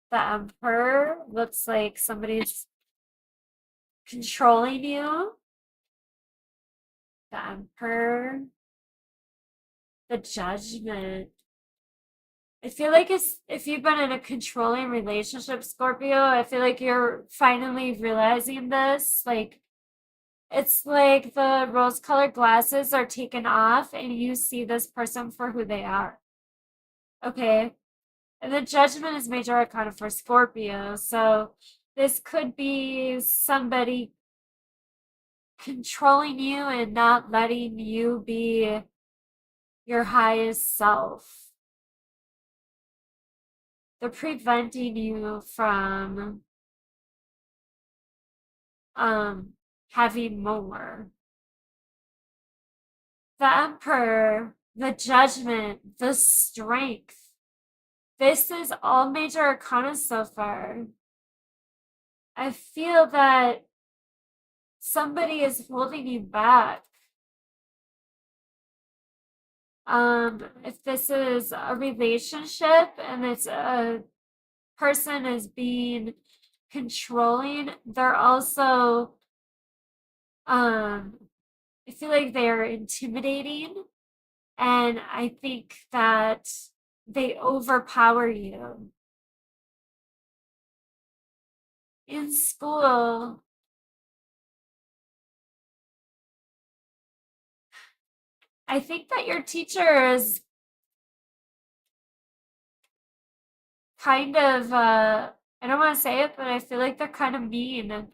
The Emperor looks like somebody's controlling you. The Emperor. The Judgment. I feel like if you've been in a controlling relationship, Scorpio, I feel like you're finally realizing this. Like, it's like the rose-colored glasses are taken off and you see this person for who they are. Okay? And the Judgment is major arcana for Scorpio. So this could be somebody controlling you and not letting you be your highest self. They're preventing you from having more. The Emperor, the Judgment, the Strength. This is all major arcana so far. I feel that somebody is holding you back. If this is a relationship and it's a person is being controlling, they're also I feel like they're intimidating, and I think that they overpower you. In school, I think that your teacher is kind of I don't want to say it, but I feel like they're kind of mean.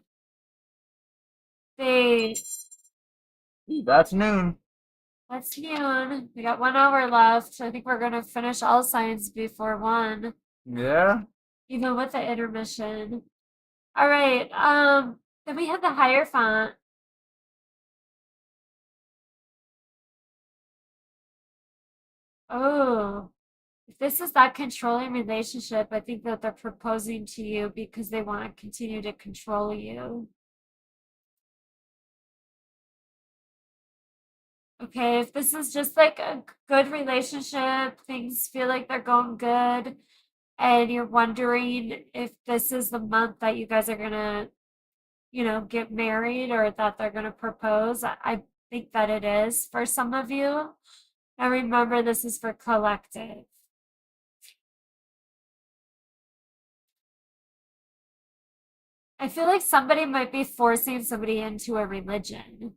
They
That's noon.
That's noon. We got 1 hour left. I think we're gonna finish all signs before 1,
Yeah.
even with the intermission. All right. Then we have the Hierophant. Oh, if this is that controlling relationship, I think that they're proposing to you because they want to continue to control you. Okay, if this is just like a good relationship, things feel like they're going good, and you're wondering if this is the month that you guys are gonna, get married or that they're gonna propose, I think that it is for some of you. And remember, this is for collective. I feel like somebody might be forcing somebody into a religion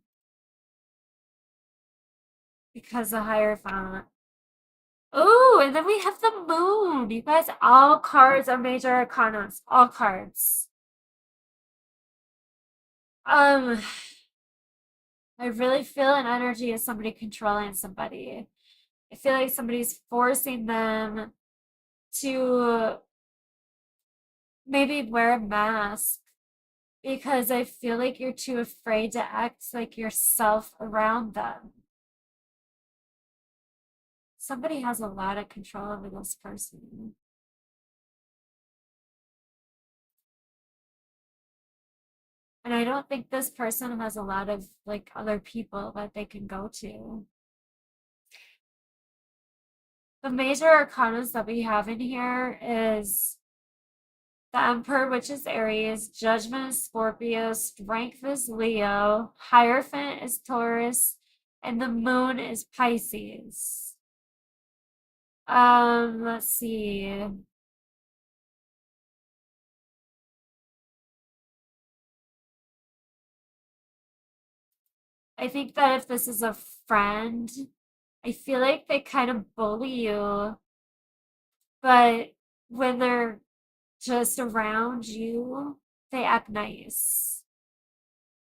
because the Hierophant. Oh, and then we have the moon. You guys, all cards are major arcanas. All cards. Um, I really feel an energy of somebody controlling somebody. I feel like somebody's forcing them to maybe wear a mask because I feel like you're too afraid to act like yourself around them. Somebody has a lot of control over this person. And I don't think this person has a lot of like other people that they can go to. The major arcanas that we have in here is the Emperor, which is Aries, Judgment is Scorpio, Strength is Leo, Hierophant is Taurus, and the Moon is Pisces. Let's see. I think that if this is a friend, I feel like they kind of bully you, but when they're just around you, they act nice.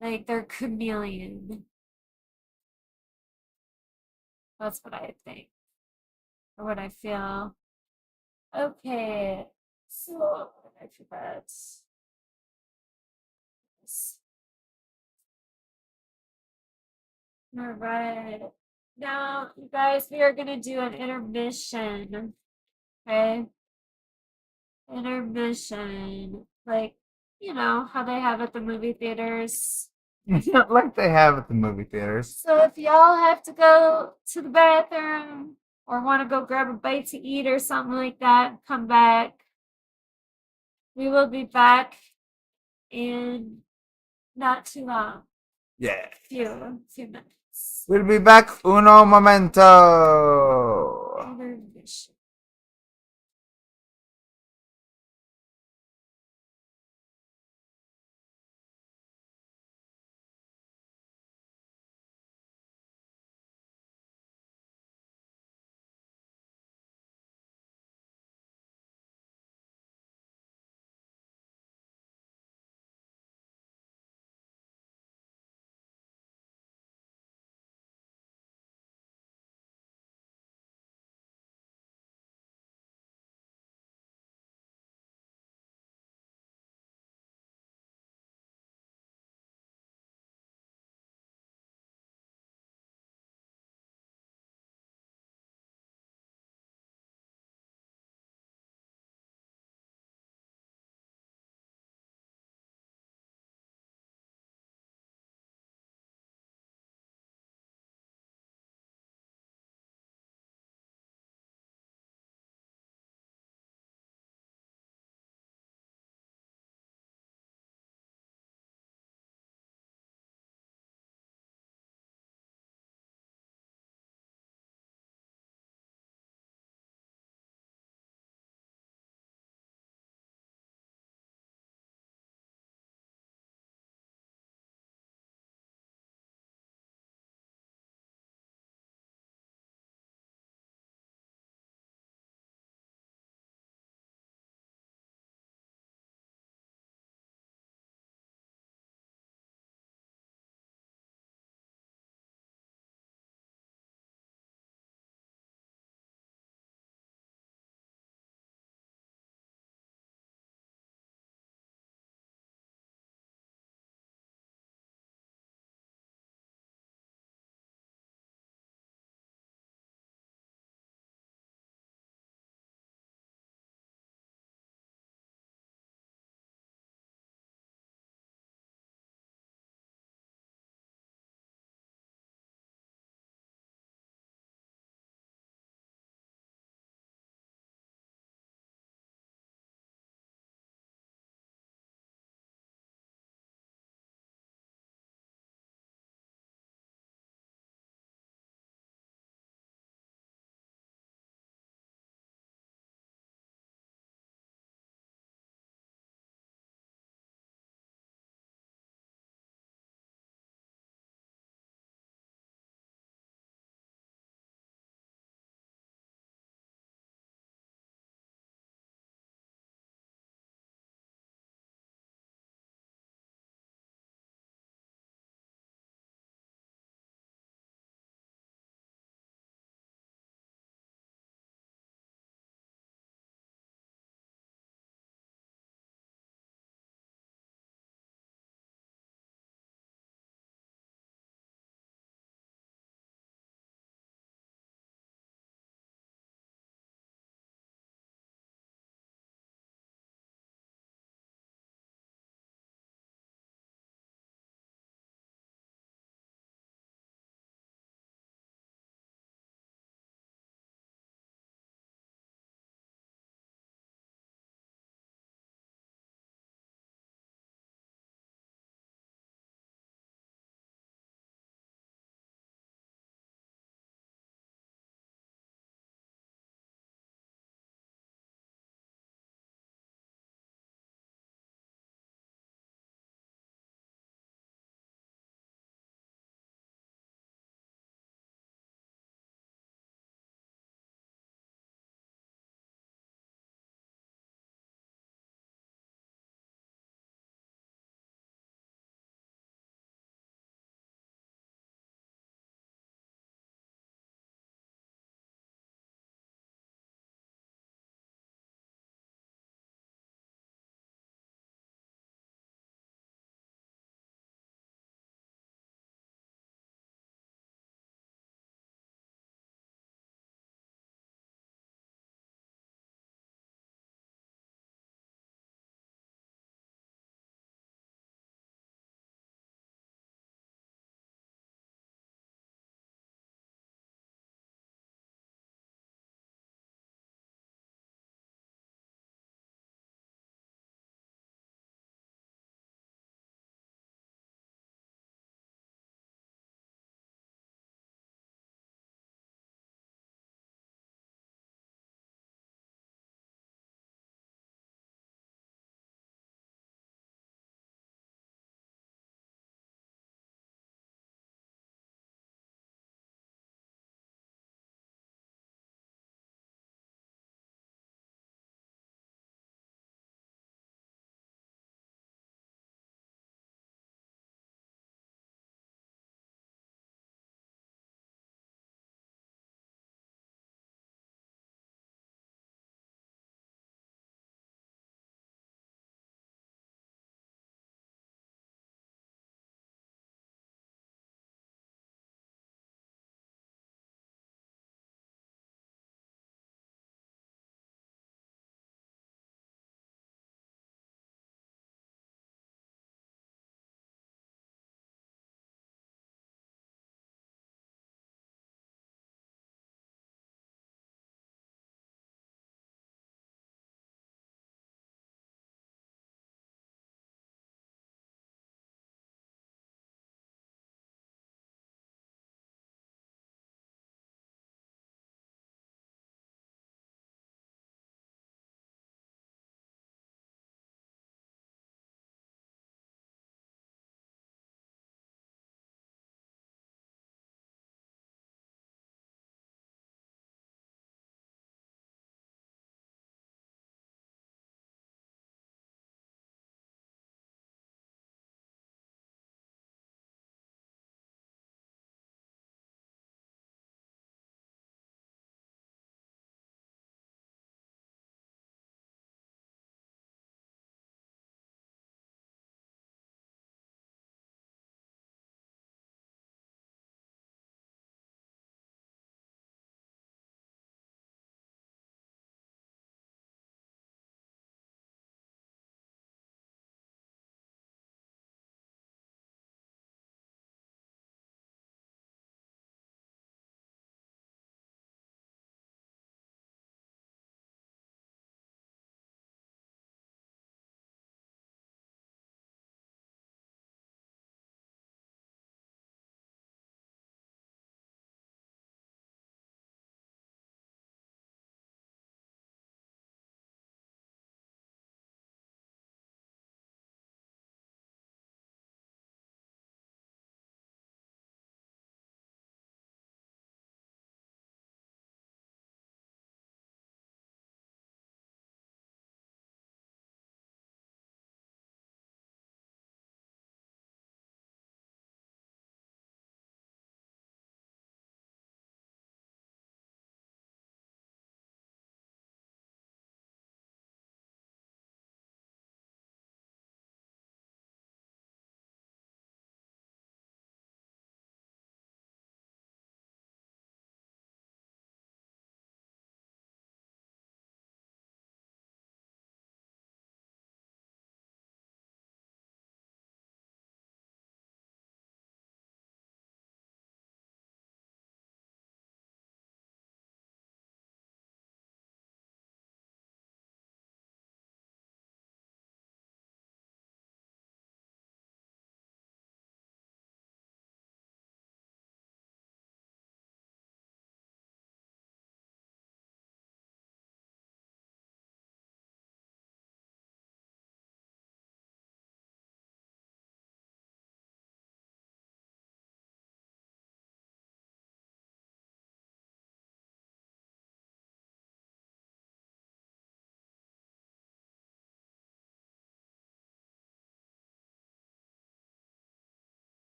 Like they're chameleon. That's what I think, or what I feel. Okay, so I forgot. All right. Now, you guys, we are gonna do an intermission. Okay, intermission, like how they have at the movie theaters.
Like they have at the movie theaters.
So if y'all have to go to the bathroom or want to go grab a bite to eat or something like that, come back. We will be back in not too long.
Yeah.
Few minutes.
We'll be back uno momento.
Intermission.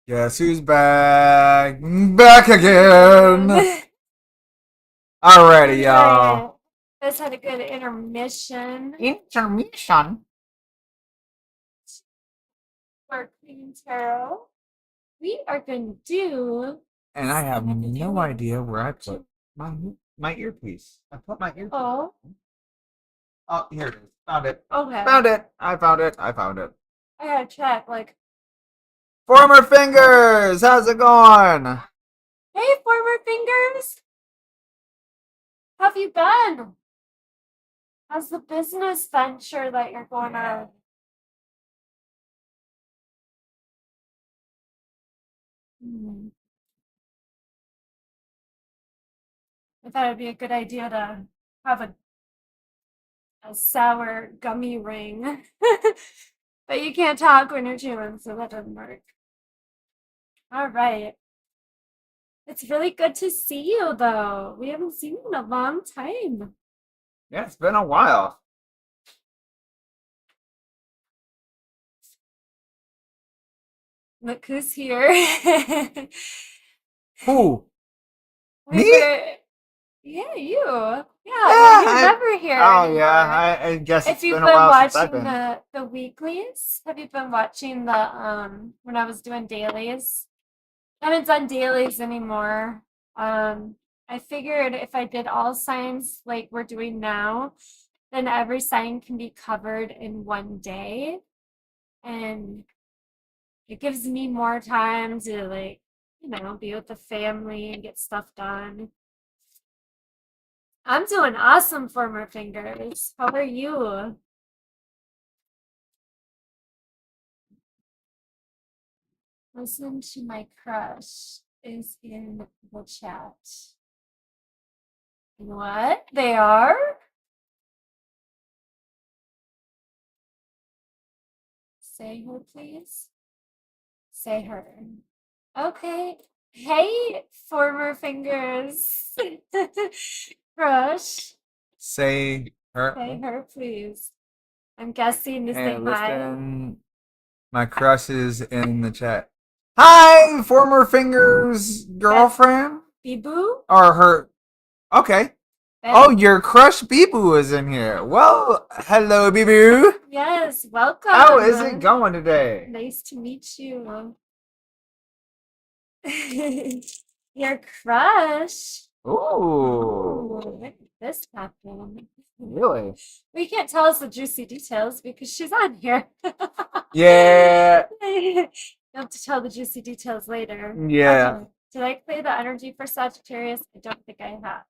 Guess who's back? Back again. Alrighty, y'all.
Let's had a good intermission.
Intermission.
WarQueen Tarot. We are going to do.
And I have no idea where I put my earpiece. I put my earpiece.
Oh.
Oh, here it is. Found it.
Okay.
Found it. I found it. I found it.
I gotta check.
Former Fingers, how's it going?
Hey, Former Fingers. How have you been? How's the business venture that you're going on? I thought it'd be a good idea to have a sour gummy ring. But you can't talk when you're chewing, so that doesn't work. All right. It's really good to see you, though. We haven't seen you in a long time.
Yeah, it's been a while.
Look who's here.
Who?
We
Me?
Yeah, you. Yeah,
Yeah,
you're never here
Oh
anymore.
yeah, I guess
If
it's
you've
been a
been
while since I've
watching
been.
the weeklies, have you been watching the when I was doing dailies? I haven't done dailies anymore. I figured if I did all signs like we're doing now, then every sign can be covered in one day. And it gives me more time to be with the family and get stuff done. I'm doing awesome, Former Fingers. How are you? Listen to my crush is in the chat. What? They are? Say her, please. Say her. Okay. Hey, Former Fingers. Crush.
Say her.
Say her, please. I'm guessing to say
Hey,
hi.
listen. My crush is in the chat. Hi, Former Fingers girlfriend?
Bibu?
Or her. Okay. Oh, your crush Bibu is in here. Well, hello, Bibu.
Yes, welcome.
How is it going today?
Nice to meet you. Your crush.
Ooh.
When did this happen?
Really?
We can't tell us the juicy details because she's on here.
Yeah.
You'll have to tell the juicy details later.
Yeah.
Did I play the energy for Sagittarius? I don't think I have.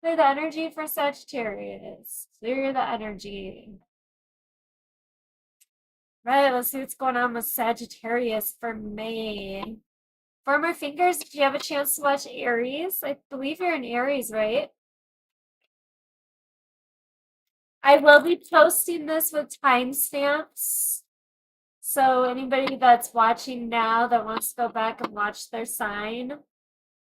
Play the energy for Sagittarius. Clear the energy. Right, let's see what's going on with Sagittarius for May. Former Fingers, did you have a chance to watch Aries? I believe you're in Aries, right? I will be posting this with timestamps. So anybody that's watching now that wants to go back and watch their sign,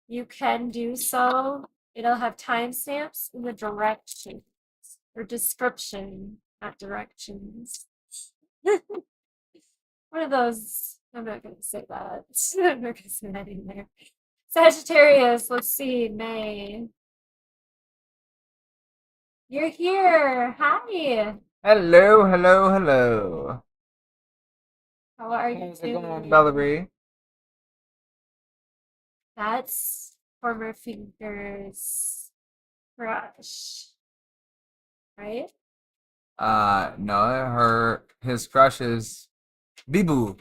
you can do so. It'll have timestamps in the directions or description, not directions. One of those, I'm not going to say that. I'm not going to say that in there. Sagittarius, let's see, May. You're here. Hi.
Hello, hello, hello.
How are you
How's it going,
doing?
Valerie?
That's Former Fingers crush, right?
No, his crush is Bibu.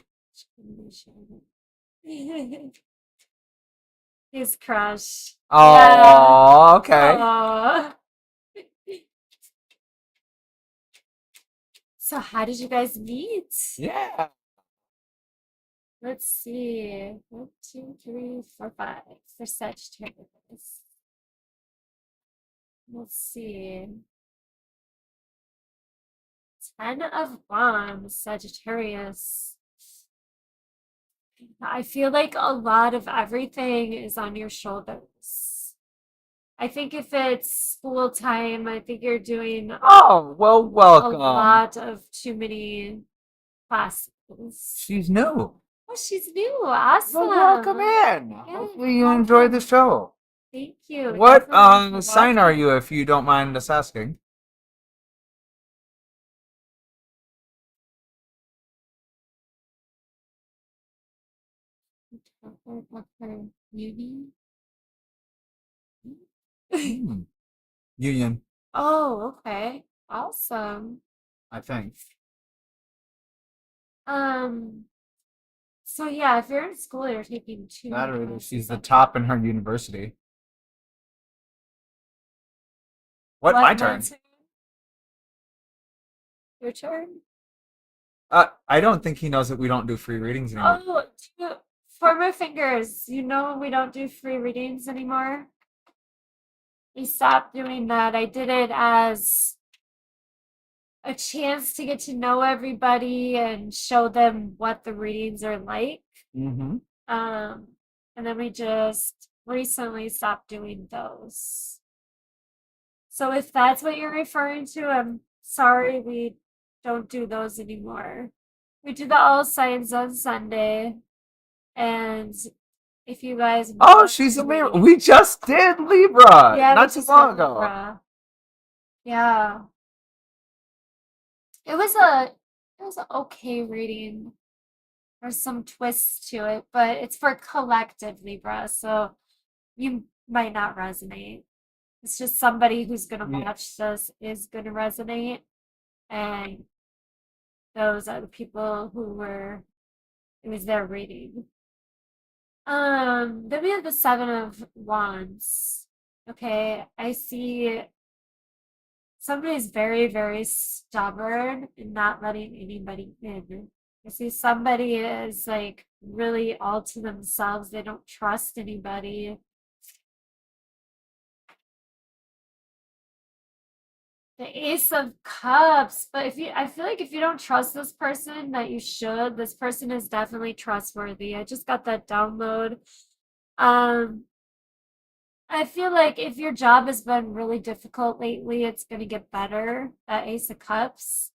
His crush.
Oh,
Yeah.
okay.
Aww. So how did you guys meet?
Yeah.
Let's see. 1, 2, 3, 4, 5 for Sagittarius. Let's see. 10 of Wands, Sagittarius. I feel like a lot of everything is on your shoulders. I think if it's school time, I think you're doing
Oh, well, welcome.
a lot of too many classes.
She's new.
Oh, she's new.
Well,
Awesome.
welcome in.
Yeah,
Hopefully you enjoy the
welcome.
show.
Thank you.
What
Definitely for
sign are
watching.
you, if you don't mind us asking?
Uni?
Hmm, Union,
Oh, okay. Awesome.
I think.
Um, so yeah, if you're in school, you're taking two
That or
classes
she's the
up
top
here.
in her university. What?
What,
My
my
turn.
turn? Your turn?
I don't think he knows that we don't do free readings anymore.
Oh, for my fingers, you know we don't do free readings anymore. We stopped doing that. I did it as a chance to get to know everybody and show them what the readings are like.
Mm-hmm.
Um, and then we just recently stopped doing those. So if that's what you're referring to, I'm sorry we don't do those anymore. We do the all signs on Sunday, and if you guys
Oh,
want
she's a
to
Libra.
read,
We just did Libra
yeah, we
not too
just
long
did
ago.
Libra. Yeah, it was an okay reading. There's some twists to it, but it's for collective Libra, so you might not resonate. It's just somebody who's gonna
Yeah.
watch this is gonna resonate, and those are the people who were it was their reading. Then we have the Seven of Wands. Okay, I see somebody's very, very stubborn and not letting anybody in. I see somebody is like really all to themselves. They don't trust anybody. The Ace of Cups. But if you, I feel like if you don't trust this person, that you should. This person is definitely trustworthy. I just got that download. Um, I feel like if your job has been really difficult lately, it's going to get better. That Ace of Cups.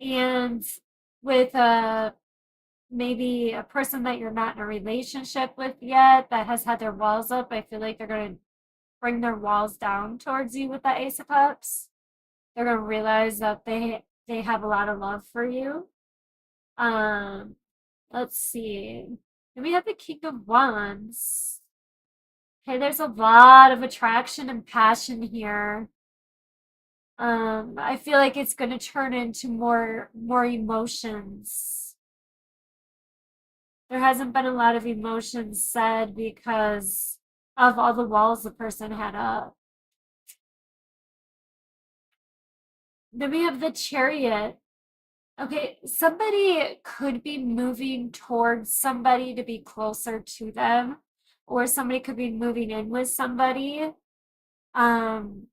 And with maybe a person that you're not in a relationship with yet that has had their walls up, I feel like they're going to bring their walls down towards you with that Ace of Cups. They're going to realize that they have a lot of love for you. Um, let's see. Then we have the King of Wands. Okay, there's a lot of attraction and passion here. I feel like it's going to turn into more emotions. There hasn't been a lot of emotions said because of all the walls the person had up. Then we have the Chariot. Okay, somebody could be moving towards somebody to be closer to them, or somebody could be moving in with somebody. Um,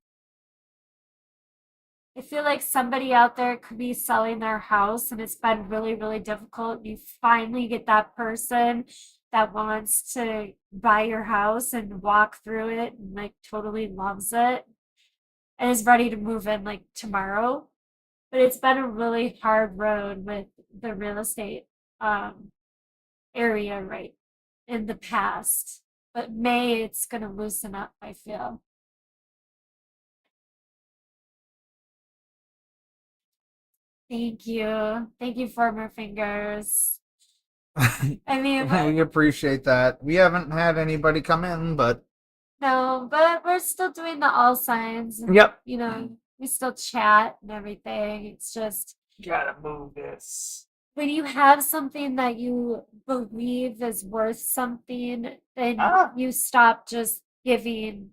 I feel like somebody out there could be selling their house and it's been really, really difficult. You finally get that person that wants to buy your house and walk through it and like totally loves it and is ready to move in like tomorrow. But it's been a really hard road with the real estate um, area right in the past. But May, it's going to loosen up, I feel. Thank you. Thank you, Former Fingers. I mean,
We appreciate that. We haven't had anybody come in, but
no, but we're still doing the all signs. And,
yep.
you know, we still chat and everything. It's just
Gotta move this.
when you have something that you believe is worth something, then
Ah,
you stop just giving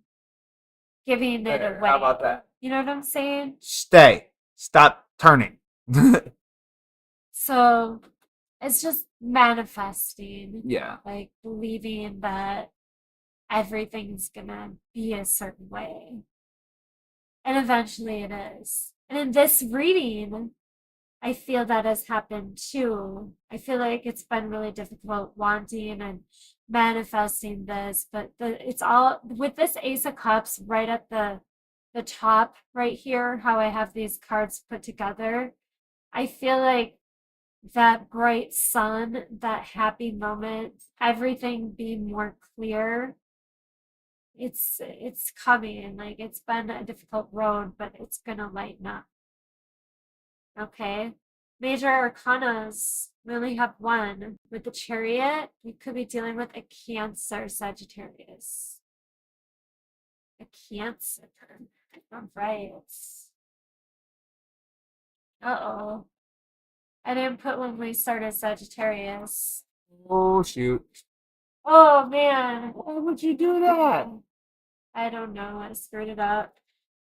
it
there. How
away.
about that?
You know what I'm saying?
Stay. Stop turning.
So it's just manifesting,
Yeah.
like believing that everything's gonna be a certain way. And eventually it is. And in this reading, I feel that has happened too. I feel like it's been really difficult wanting and manifesting this, but it's all with this Ace of Cups right at the top right here, how I have these cards put together. I feel like that bright sun, that happy moment, everything being more clear. It's coming. Like, it's been a difficult road, but it's gonna lighten up. Okay. Major arcanas, we only have one. With the Chariot, we could be dealing with a Cancer Sagittarius. A Cancer. All right. Uh-oh. I didn't put when we started Sagittarius.
Oh shoot!
Oh man.
Why would you do that?
I don't know. I screwed it up.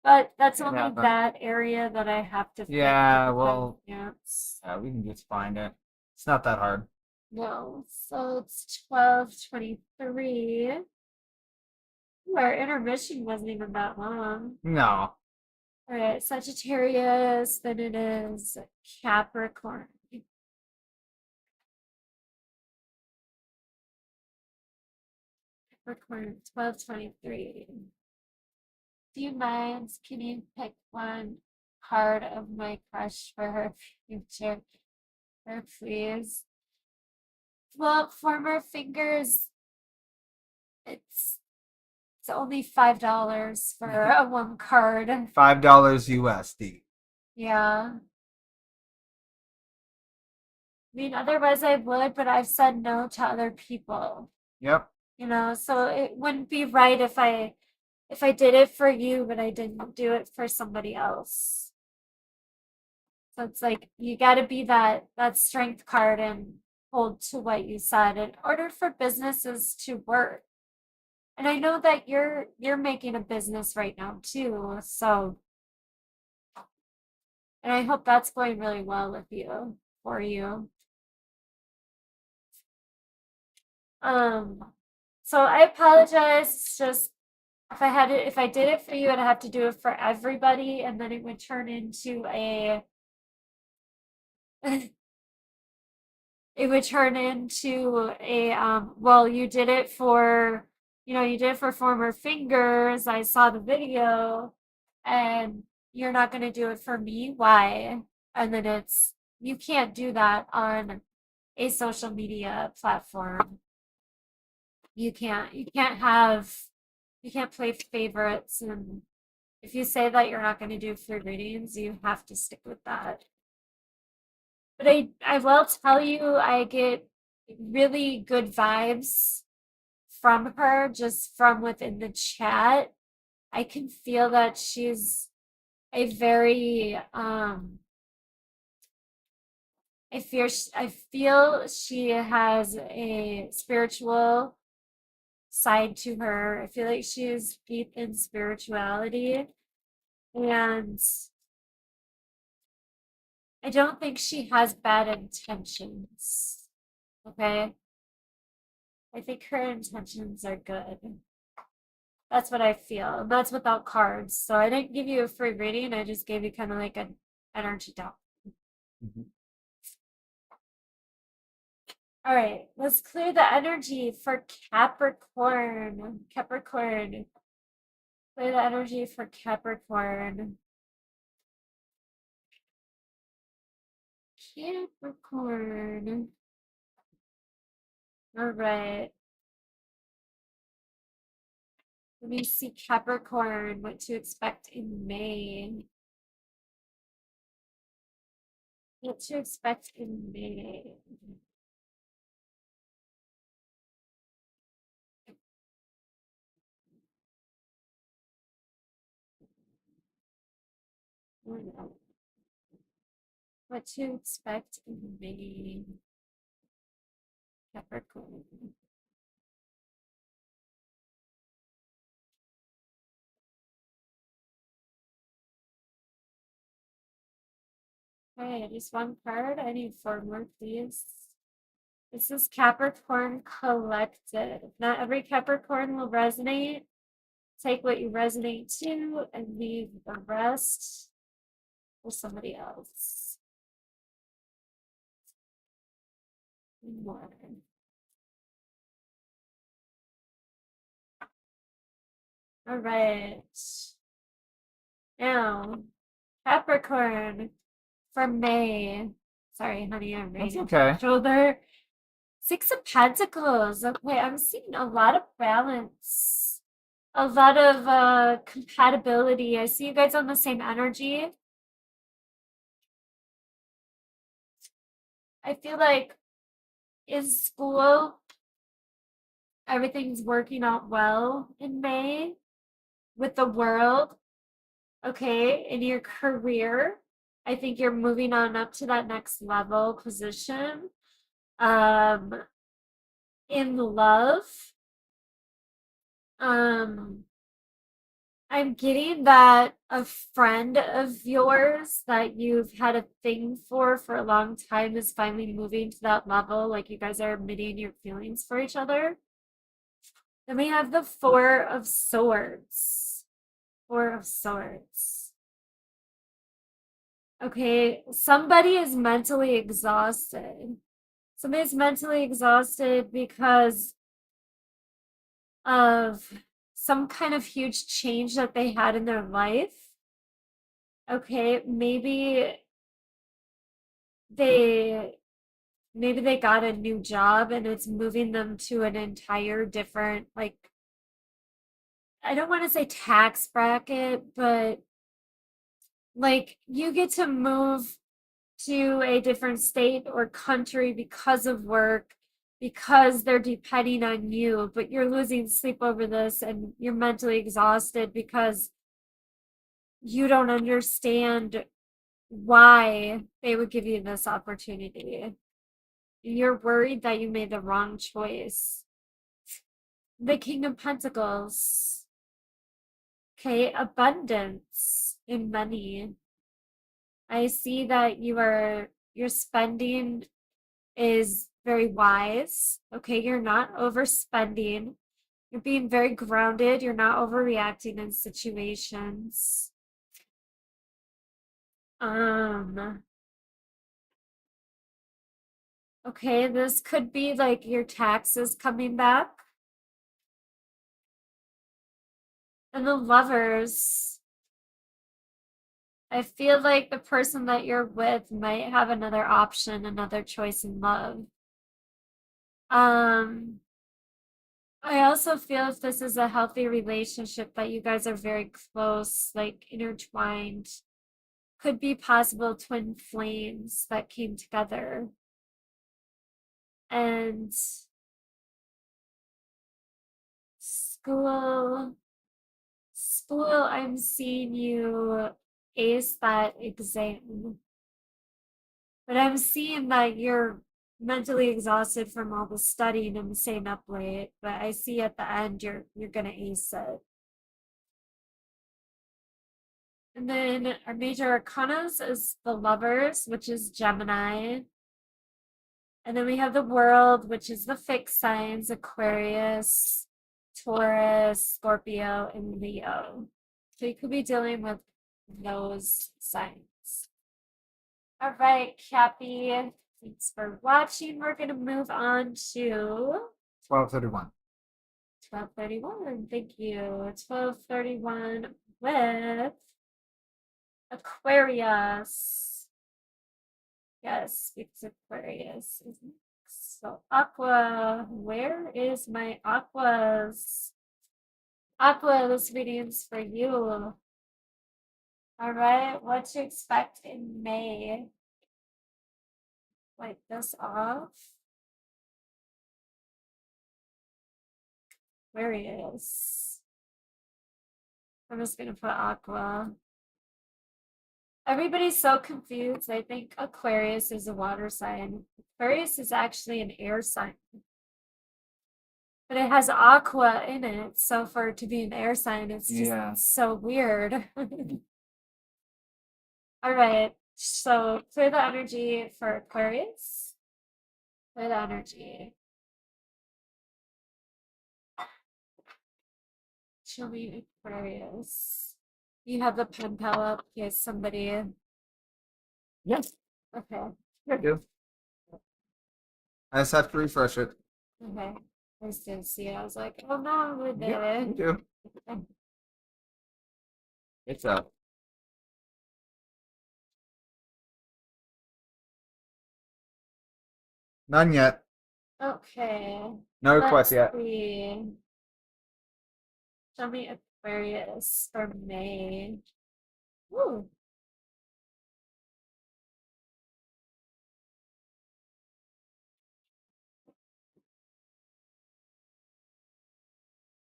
But that's
It
only
happens.
that area that I have to fix
Yeah,
with the
well,
timestamps.
we can just find it. It's not that hard.
No. So it's 12:23. Ooh, our intermission wasn't even that long.
No.
All right, Sagittarius, then it is Capricorn. Capricorn, 12:23. Do you mind? Can you pick one card of my crush for her future? Or please. Well, former fingers, it's only $5 for a one card.
$5 USD.
Yeah. I mean, otherwise I would, but I've said no to other people.
Yep.
You know, so it wouldn't be right if I did it for you, but I didn't do it for somebody else. So it's like you got to be that strength card and hold to what you said in order for businesses to work. And I know that you're making a business right now too, so and I hope that's going really well with you for you. So I apologize. It's just if I did it for you, I'd have to do it for everybody, and then it would turn into a it would turn into a well, you did it for you did it for former fingers. I saw the video, and you're not going to do it for me. Why? And then it's you can't do that on a social media platform. You can't play favorites, and if you say that you're not going to do free readings, you have to stick with that. But I will tell you, I get really good vibes from her just from within the chat. I can feel that she's a very I feel she has a spiritual side to her. I feel like she's deep in spirituality, and I don't think she has bad intentions. Okay? I think her intentions are good. That's what I feel. And that's without cards. So I didn't give you a free reading. I just gave you kind of like an energy dump.
Mhm.
All right, let's clear the energy for Capricorn. Capricorn. Clear the energy for Capricorn. Capricorn. All right. Let me see Capricorn, what to expect in May. What to expect in May. What to expect in May. Capricorn. Okay, just one card. I need four more, please. This is Capricorn Collective. Not every Capricorn will resonate. Take what you resonate to and leave the rest for somebody else. More. All right. Now, Capricorn for May. Sorry, honey, I'm
That's
right.
okay.
Shoulder. Six of Pentacles. Okay, I'm seeing a lot of balance, a lot of compatibility. I see you guys on the same energy. I feel like in school, everything's working out well in May with the world. Okay, in your career, I think you're moving on up to that next level position. Um, in love, um, I'm getting that a friend of yours that you've had a thing for a long time is finally moving to that level. Like you guys are admitting your feelings for each other. Then we have the Four of Swords. Four of Swords. Okay, somebody is mentally exhausted. Somebody's mentally exhausted because of some kind of huge change that they had in their life. Okay, they maybe they got a new job and it's moving them to an entire different, like, I don't want to say tax bracket, but like you get to move to a different state or country because of work, because they're depending on you, but you're losing sleep over this and you're mentally exhausted because you don't understand why they would give you this opportunity. You're worried that you made the wrong choice. The King of Pentacles. Okay, abundance in money. I see that your spending is very wise. Okay, you're not overspending. You're being very grounded. You're not overreacting in situations. Okay, this could be like your taxes coming back. And the Lovers. I feel like the person that you're with might have another option, another choice in love. I also feel if this is a healthy relationship that you guys are very close, like intertwined. Could be possible twin flames that came together. And school, I'm seeing you ace that exam. But I'm seeing that you're mentally exhausted from all the studying and staying up late. But I see at the end you're gonna ace it. And then our major arcanas is the Lovers, which is Gemini. And then we have the World, which is the fixed signs, Aquarius, Taurus, Scorpio, and Leo. So you could be dealing with those signs. All right, Cappy. Thanks for watching. We're going to move on to
1231.
1231. Thank you. 1231 with Aquarius. Yes, it's Aquarius. So Aqua, where is my Aquas? Aqua, this reading's for you. All right, what to expect in May? Wipe this off. Aquarius. I'm just gonna put Aqua. Everybody's so confused. They think Aquarius is a water sign. Aquarius is actually an air sign. But it has aqua in it, so for it to be an air sign, it's just so weird. All right, so clear the energy for Aquarius. Clear the energy. Show me Aquarius. You have the pen pal up. Yes, somebody.
Yes.
Okay.
I do. I just have to refresh it.
Okay. I just didn't see it. I was like, oh no, we did
Yeah,
it.
you do. It's up. None yet.
Okay.
No request
Let's
yet.
see. Show me Aquarius for May. Woo.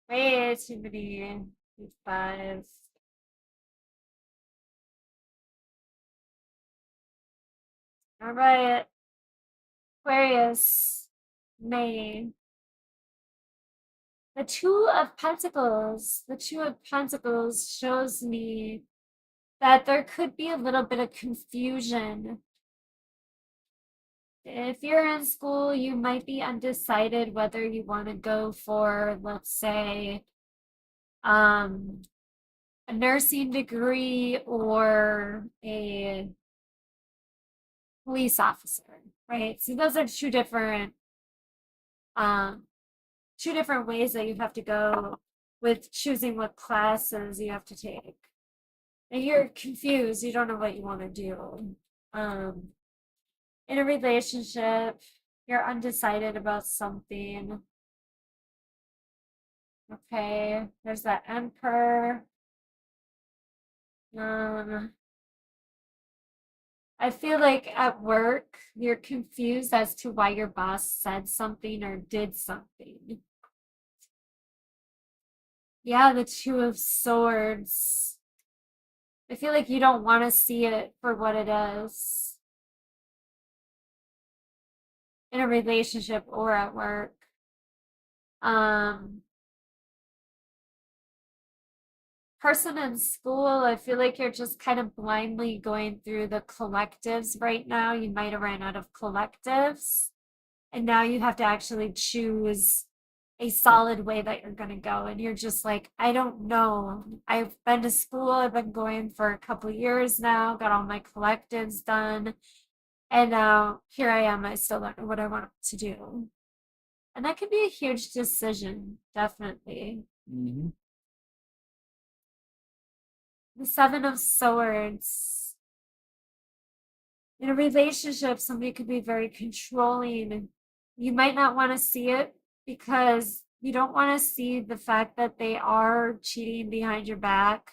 Way too many fives. All right. Aquarius, May. The Two of Pentacles. The Two of Pentacles shows me that there could be a little bit of confusion. If you're in school, you might be undecided whether you want to go for, let's say, a nursing degree or a police officer, right? So those are two different ways that you have to go with choosing what classes you have to take. And you're confused, you don't know what you want to do. In a relationship, you're undecided about something. Okay, there's that Emperor. I feel like at work, you're confused as to why your boss said something or did something. Yeah, the Two of Swords. I feel like you don't want to see it for what it is in a relationship or at work. Person in school, I feel like you're just kind of blindly going through the collectives right now. You might have ran out of collectives, and now you have to actually choose a solid way that you're going to go. And you're just like, I don't know. I've been to school, I've been going for a couple years now, got all my collectives done. And now here I am, I still don't know what I want to do. And that can be a huge decision, definitely.
Mm-hmm.
The Seven of Swords. In a relationship, somebody could be very controlling. You might not want to see it because you don't want to see the fact that they are cheating behind your back.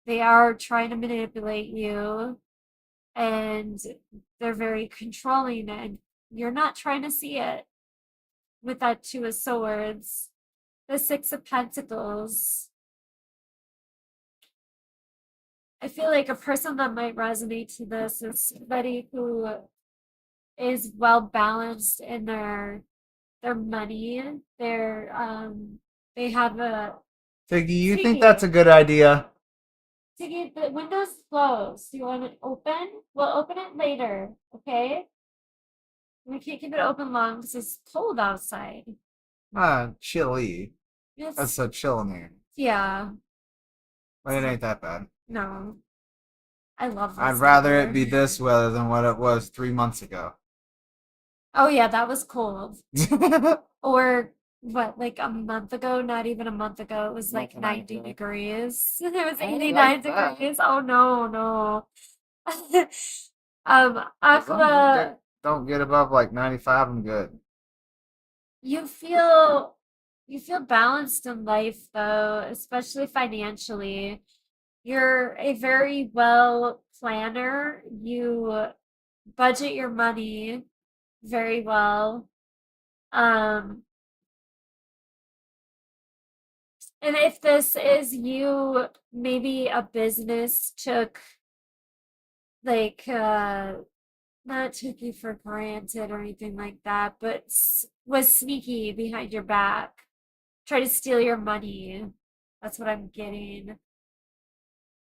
They are trying to manipulate you, and they're very controlling, and you're not trying to see it. With that Two of Swords, the Six of Pentacles. I feel like a person that might resonate to this is somebody who is well balanced in their money. They have a
Tiggy, you think that's a good idea?
Tiggy, the window's closed. Do you want it open? We'll open it later, okay? We can't keep it open long because it's cold outside.
Chilly. That's so chill in here.
Yeah.
But it ain't that bad.
No. I love this.
I'd rather it be this weather than what it was 3 months ago.
Oh yeah, that was cold. Or what, like a month ago, not even a month ago, it was like 90 degrees. It was 89 degrees. Oh no. Aqua,
don't get above like 95, I'm good.
you feel balanced in life though, especially financially. You're a very well planner. You budget your money very well. And if this is you, maybe a business took like not took you for granted or anything like that, but was sneaky behind your back, try to steal your money. That's what I'm getting.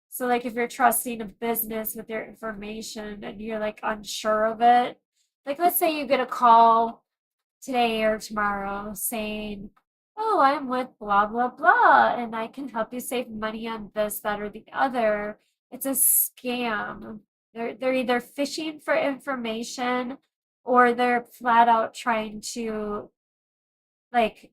So like if you're trusting a business with your information and you're like unsure of it, like let's say you get a call today or tomorrow saying, oh, I'm with blah, blah, blah, and I can help you save money on this, that, or the other. It's a scam. They're either fishing for information or they're flat out trying to like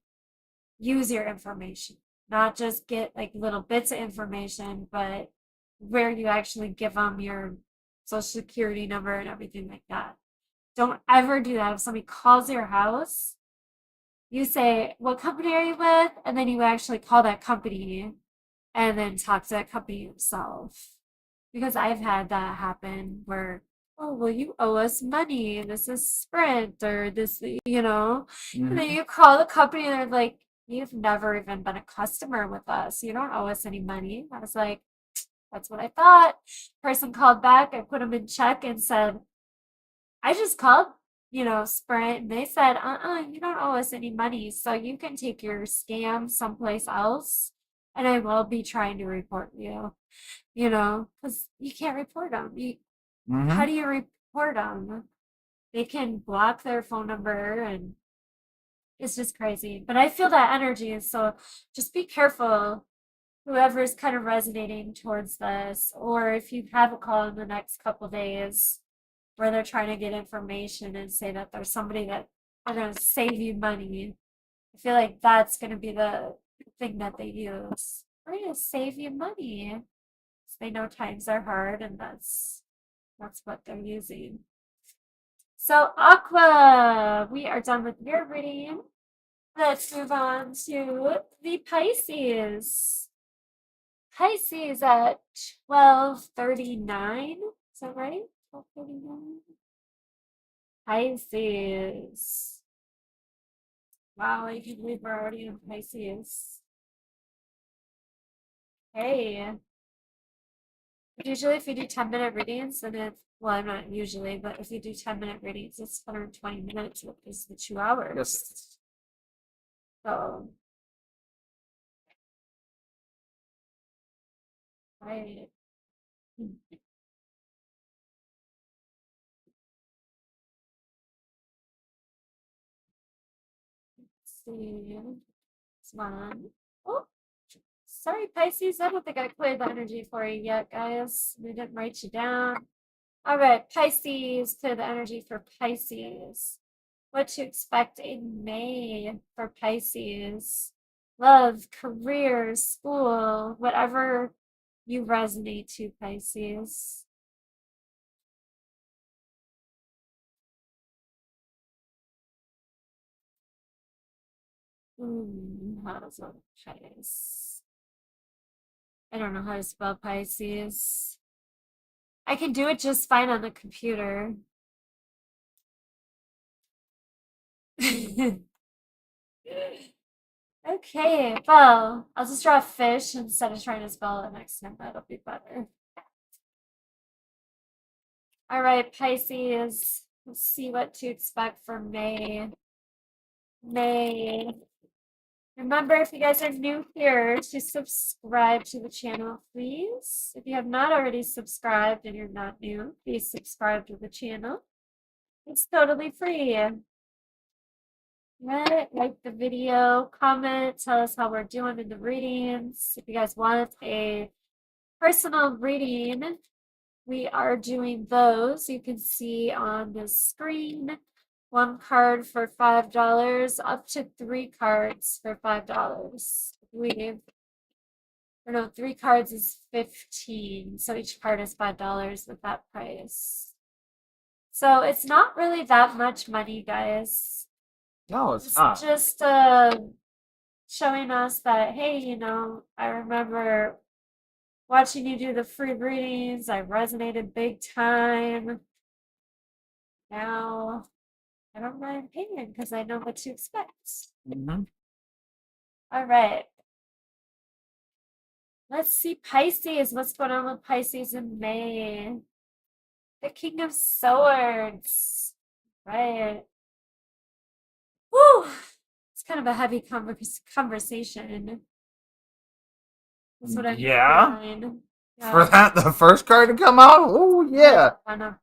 use your information, not just get like little bits of information, but where you actually give them your social security number and everything like that. Don't ever do that. If somebody calls your house, you say, what company are you with? And then you actually call that company and then talk to that company yourself. Because I've had that happen where, oh, well, you owe us money. This is Sprint or this, you know. And then
Mhm.
you call the company and they're like, you've never even been a customer with us. You don't owe us any money. I was like, that's what I thought. Person called back. I put them in check and said, I just called, Sprint, and they said, you don't owe us any money, so you can take your scam someplace else, and I will be trying to report you, because you can't report them. How
Mhm.
do you report them? They can block their phone number, and it's just crazy. But I feel that energy, so just be careful, whoever's kind of resonating towards this, or if you have a call in the next couple days where they're trying to get information and say that there's somebody that are going to save you money. I feel like that's going to be the thing that they use. We're going to save you money. So they know times are hard, and that's what they're using. So Aqua, we are done with your reading. Let's move on to the Pisces. Pisces at 12:39. Is that right? 12:39. Pisces. Wow, I can't believe we're already in Pisces. Hey, usually if you do 10-minute readings, then well, I'm not usually, but if you do 10-minute readings, it's 120 minutes, which is the 2 hours.
Yes.
So, right. Let's see. This one. Oh, sorry, Pisces. I don't think I cleared the energy for you yet, guys. We didn't write you down. All right, Pisces, clear the energy for Pisces. What to expect in May for Pisces. Love, career, school, whatever you resonate to, Pisces. How does it Pisces? I don't know how to spell Pisces. I can do it just fine on the computer. Okay, well, I'll just draw a fish instead of trying to spell it next time. That'll be better. All right, Pisces. Let's see what to expect for May. May. Remember, if you guys are new here, to subscribe to the channel, please. If you have not already subscribed and you're not new, please subscribe to the channel. It's totally free. Right? Like the video, comment, tell us how we're doing in the readings. If you guys want a personal reading, we are doing those. You can see on the screen. One card for $5, up to 3 cards for $5. No, 3 cards is 15. So each card is $5 with that price. So it's not really that much money, guys.
No, it's
It's
not.
just showing us that, hey, I remember watching you do the free readings. I resonated big time. Now I don't mind paying because I know what to expect.
Mhm.
All right. Let's see Pisces. What's going on with Pisces in May? The King of Swords. Right. Whew. It's kind of a heavy conversation. That's what I'm
Yeah.
feeling.
For
Yeah.
that, the first card to come out. Oh yeah.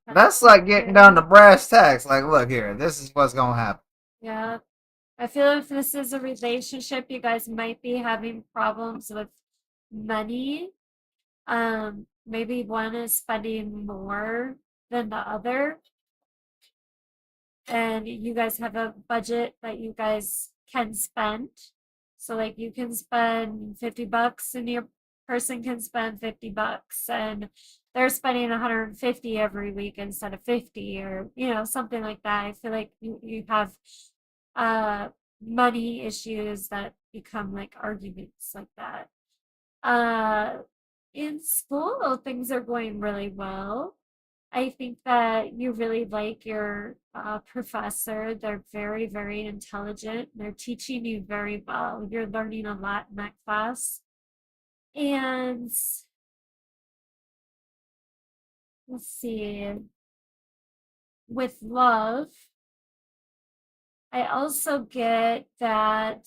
That's like getting down to brass tacks. Like, look here. This is what's gonna happen.
Yeah. I feel if this is a relationship, you guys might be having problems with money. Maybe one is spending more than the other, and you guys have a budget that you guys can spend. So like you can spend $50 in your person can spend $50 and they're spending 150 every week instead of 50, or something like that. I feel like you have money issues that become like arguments like that. In school, things are going really well. I think that you really like your professor. They're very, very intelligent. They're teaching you very well. You're learning a lot in that class. And let's see, with love, I also get that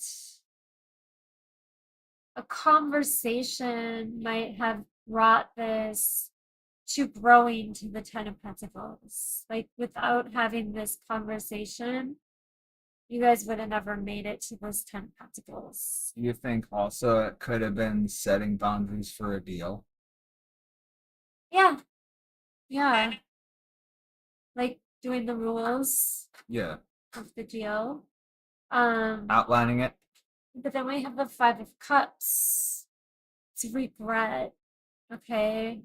a conversation might have brought this to growing to the Ten of Pentacles. Like, without having this conversation, you guys would have never made it to those 10 Pentacles.
You think also it could have been setting boundaries for a deal?
Yeah. Yeah. Like doing the rules
Yeah.
of the deal.
Outlining it?
But then we have the Five of Cups. It's regret. Okay.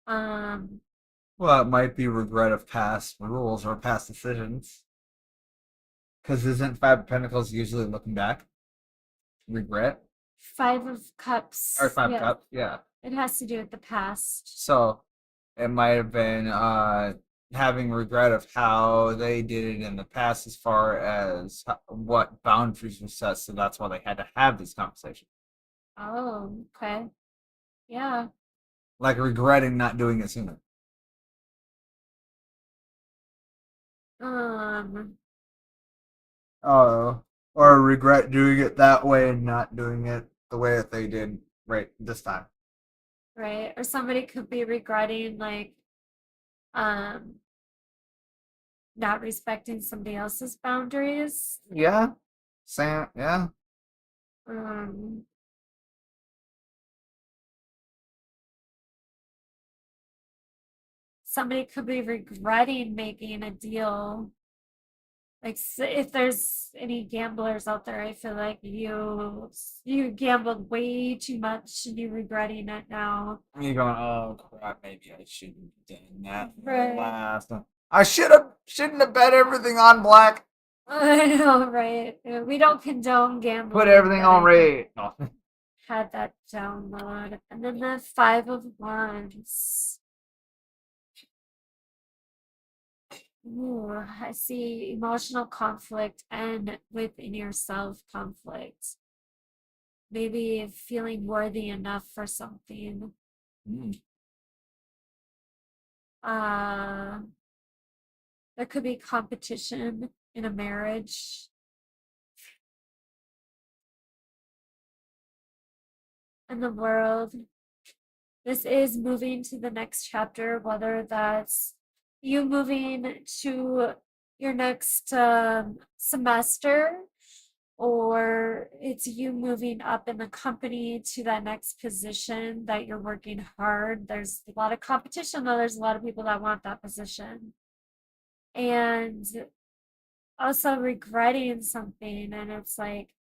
Well, it might be regret of past rules or past decisions. Because isn't Five of Pentacles usually looking back? Regret?
Five of Cups.
Or Five
Yeah.
Cups, yeah.
It has to do with the past.
So it might have been having regret of how they did it in the past as far as what boundaries were set. So that's why they had to have this conversation.
Oh, okay. Yeah.
Like regretting not doing it sooner. Oh, or regret doing it that way and not doing it the way that they did right this time.
Right. Or somebody could be regretting like not respecting somebody else's boundaries.
Yeah. Yeah.
Somebody could be regretting making a deal. Like, if there's any gamblers out there, I feel like you gambled way too much and you're regretting it now.
You're going, oh crap, maybe I shouldn't have done that
Right.
last time. I shouldn't have bet everything on black.
I know, right? We don't condone gambling.
Put everything on red. No.
Had that download. And then the Five of Wands. Ooh, I see emotional conflict and within yourself conflict. Maybe feeling worthy enough for something. There could be competition in a marriage. In the world. This is moving to the next chapter, whether that's you moving to your next semester, or it's you moving up in the company to that next position that you're working hard. There's a lot of competition, though. There's a lot of people that want that position. And also regretting something. And it's like,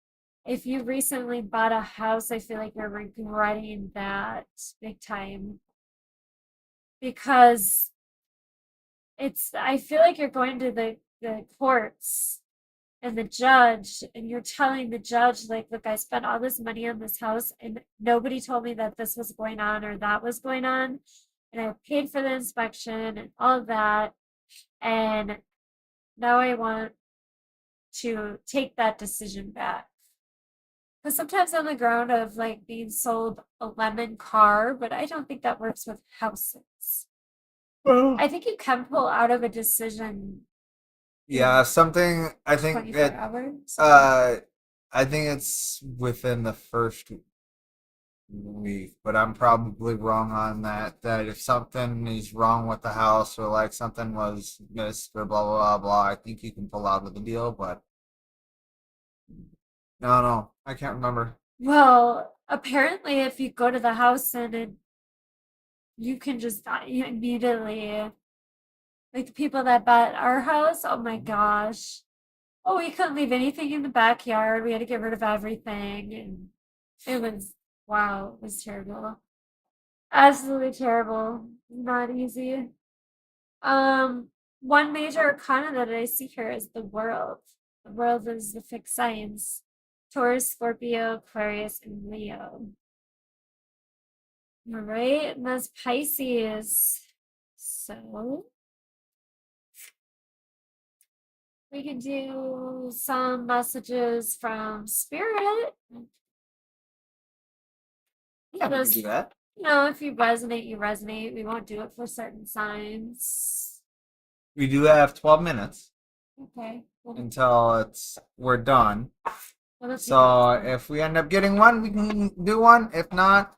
if you recently bought a house, I feel like you're regretting that big time. Because I feel like you're going to the courts and the judge, and you're telling the judge, like, look, I spent all this money on this house and nobody told me that this was going on or that was going on. And I paid for the inspection and all of that. And now I want to take that decision back. Because sometimes on the ground of like being sold a lemon car, but I don't think that works with houses.
Well,
I think you can pull out of a decision.
Yeah, something I think
24
it
hours.
I think it's within the first week, but I'm probably wrong on that. That if something is wrong with the house or like something was missed or blah blah blah blah, I think you can pull out of the deal, but no, I can't remember.
Well, apparently, if you go to the house and you can just immediately, like the people that bought our house, oh my gosh. Oh, we couldn't leave anything in the backyard. We had to get rid of everything. And it was, wow, it was terrible. Absolutely terrible. Not easy. One major arcana that I see here is the world. The world is the fixed signs. Taurus, Scorpio, Aquarius, and Leo. All right, and that's Pisces. So we can do some messages from Spirit.
Yeah, we
Those,
can do that.
you know, if you resonate, you resonate. We won't do it for certain signs.
We do have 12 minutes
Okay.
until we're done.
Well, let's see
So
that.
if we end up getting one, we can do one. If not,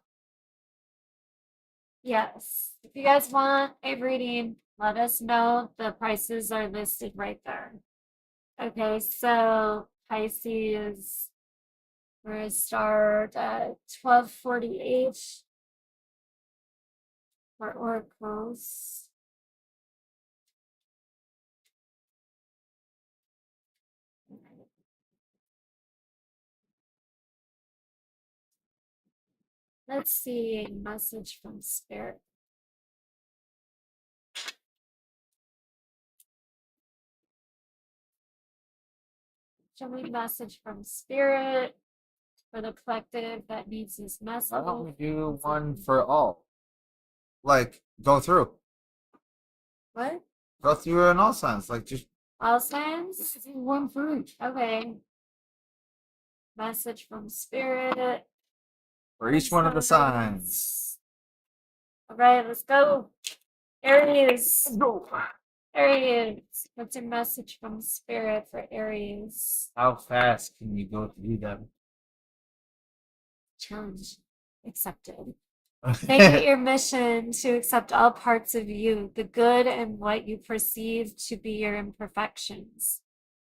Yes. If you guys want a reading, let us know. The prices are listed right there. Okay, so Pisces, we're gonna start at 12:48 for oracles. Let's see a message from Spirit. Show me a message from Spirit for the collective that needs this message.
why don't we do one for all? Like, go through.
What?
Go through in all signs. Like, just
All signs?
do one for each.
Okay. Message from Spirit.
For each one of the signs.
All right, let's go. Aries.
Go.
Aries. What's your message from Spirit for Aries?
How fast can you go through them?
Challenge accepted. Make it your mission to accept all parts of you, the good and what you perceive to be your imperfections.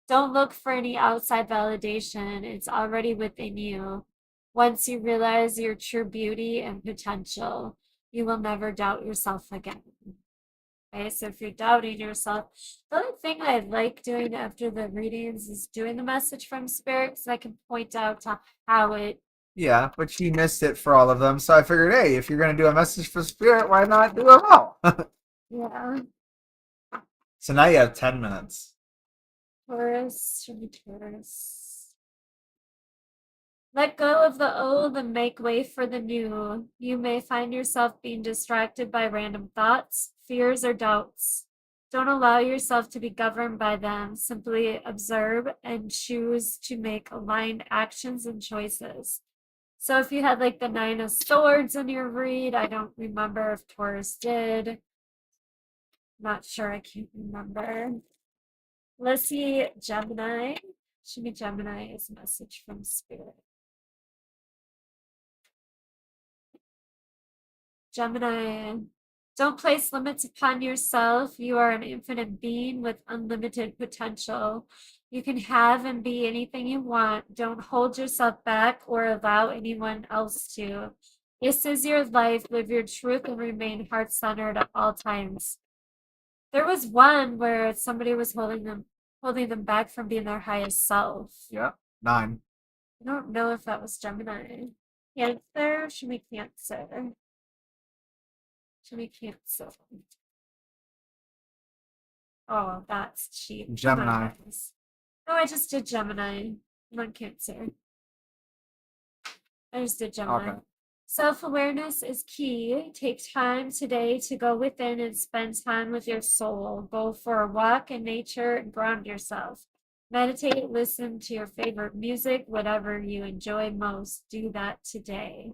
Don't look for any outside validation, it's already within you. Once you realize your true beauty and potential, you will never doubt yourself again. Okay, so if you're doubting yourself, the only thing I like doing after the readings is doing the message from Spirit, because I can point out to how it.
Yeah, but she missed it for all of them. So I figured, hey, if you're going to do a message for Spirit, why not do them all?
Yeah.
So now you have 10 minutes.
Taurus, should be Taurus. Let go of the old and make way for the new. You may find yourself being distracted by random thoughts, fears, or doubts. Don't allow yourself to be governed by them. Simply observe and choose to make aligned actions and choices. So if you had like the Nine of Swords in your read, I don't remember if Taurus did. Not sure, I can't remember. Let's see, Gemini. Show me Gemini as a message from Spirit. Gemini, don't place limits upon yourself. You are an infinite being with unlimited potential. You can have and be anything you want. Don't hold yourself back or allow anyone else to. This is your life. Live your truth and remain heart-centered at all times. There was one where somebody was holding them back from being their highest self.
Yeah, 9.
I don't know if that was Gemini. Cancer, should be Cancer. Should be Cancer. Oh, that's cheap.
Gemini.
No, I just did Gemini. I'm on Cancer. I just did Gemini.
Okay.
Self-awareness is key. Take time today to go within and spend time with your soul. Go for a walk in nature and ground yourself. Meditate, listen to your favorite music, whatever you enjoy most. Do that today.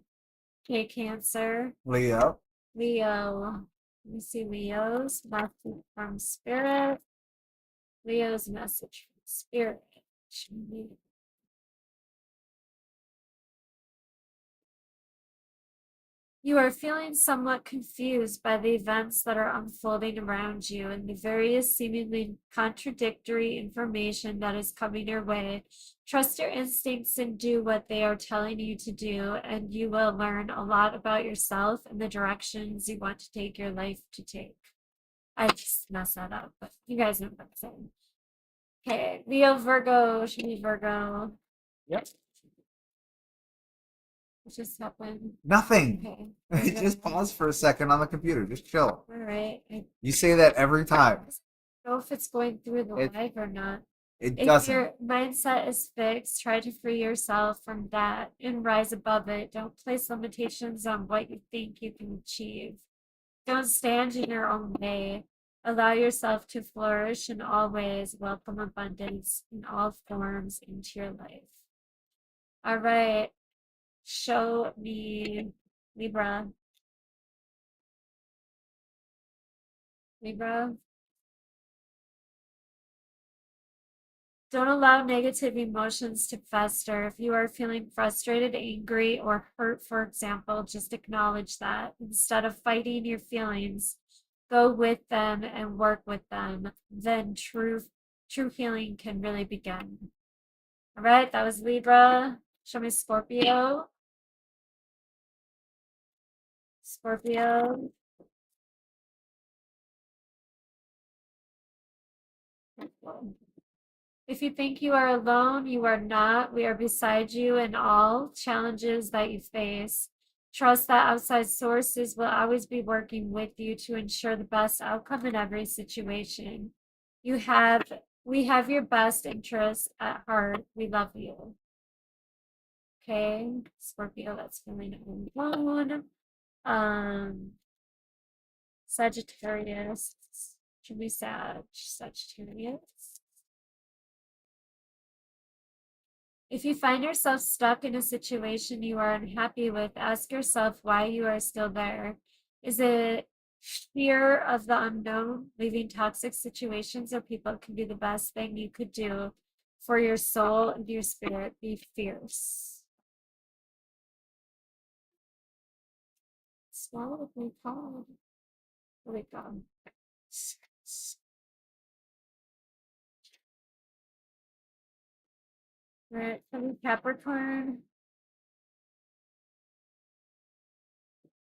Okay, Cancer.
Leo.
Leo. Let me see Leo's message from Spirit. Leo's message from Spirit. You are feeling somewhat confused by the events that are unfolding around you and the various seemingly contradictory information that is coming your way. Trust your instincts and do what they are telling you to do, and you will learn a lot about yourself and the directions you want to take your life to take. I just messed that up, but you guys know what I'm saying. Okay, Leo, Virgo, should be Virgo.
Yep.
What just happened?
Nothing.
Okay.
Just pause for a second on the computer. Just chill.
All right.
You say that every time.
I don't know if it's going through the live or not.
It
If
doesn't.
your mindset is fixed, try to free yourself from that and rise above it. Don't place limitations on what you think you can achieve. Don't stand in your own way. Allow yourself to flourish in all ways. Welcome abundance in all forms into your life. All right. Show me Libra. Libra. Don't allow negative emotions to fester. If you are feeling frustrated, angry, or hurt, for example, just acknowledge that. Instead of fighting your feelings, go with them and work with them. Then true healing can really begin. All right, that was Libra. Show me Scorpio. Scorpio. If you think you are alone, you are not. We are beside you in all challenges that you face. Trust that outside sources will always be working with you to ensure the best outcome in every situation. We have your best interests at heart. We love you. Okay, Scorpio, that's feeling alone. Sagittarius. Should be Sagittarius. If you find yourself stuck in a situation you are unhappy with, ask yourself why you are still there. Is it fear of the unknown? Leaving toxic situations or people can be the best thing you could do for your soul and your spirit. Be fierce. Swallow my card. Oh my God. Right, Capricorn.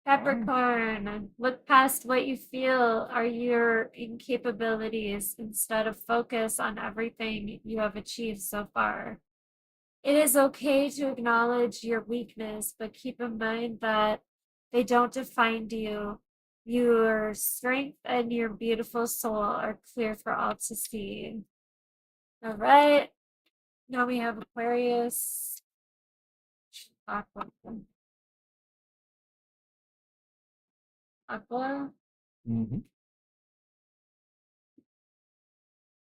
Capricorn, look past what you feel are your incapabilities instead of focus on everything you have achieved so far. It is okay to acknowledge your weakness, but keep in mind that they don't define you. Your strength and your beautiful soul are clear for all to see. All right. Now we have Aquarius. Aqua.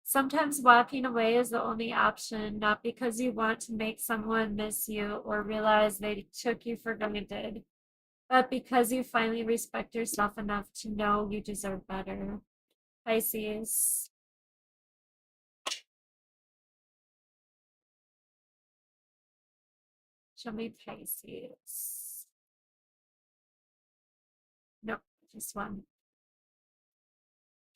Sometimes walking away is the only option, not because you want to make someone miss you or realize they took you for granted, but because you finally respect yourself enough to know you deserve better. Pisces. Show me Pisces. No, just one.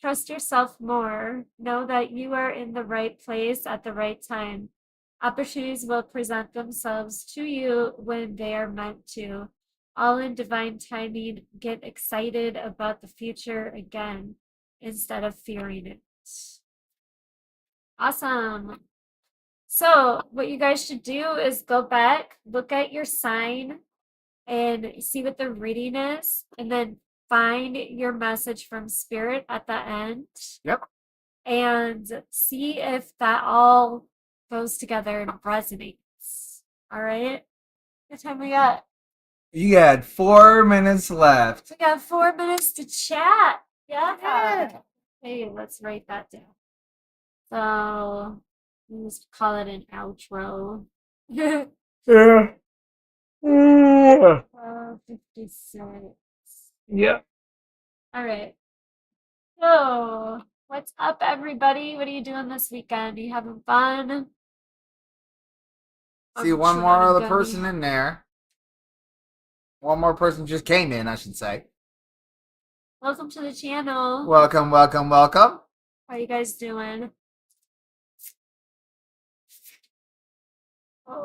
Trust yourself more. Know that you are in the right place at the right time. Opportunities will present themselves to you when they are meant to. All in divine timing. Get excited about the future again instead of fearing it. Awesome. So what you guys should do is go back, look at your sign and see what the reading is, and then find your message from spirit at the end.
Yep.
And see if that all goes together and resonates. All right. What time we got?
You got 4 minutes left.
We got 4 minutes to chat. Yeah. Hey, let's write that down. So let's call it an outro.
Yeah.
56.
Yeah.
All right. So, what's up, everybody? What are you doing this weekend? Are you having fun?
See, one more other person in there. One more person just came in, I should say.
Welcome to the channel.
Welcome, welcome, welcome.
How are you guys doing?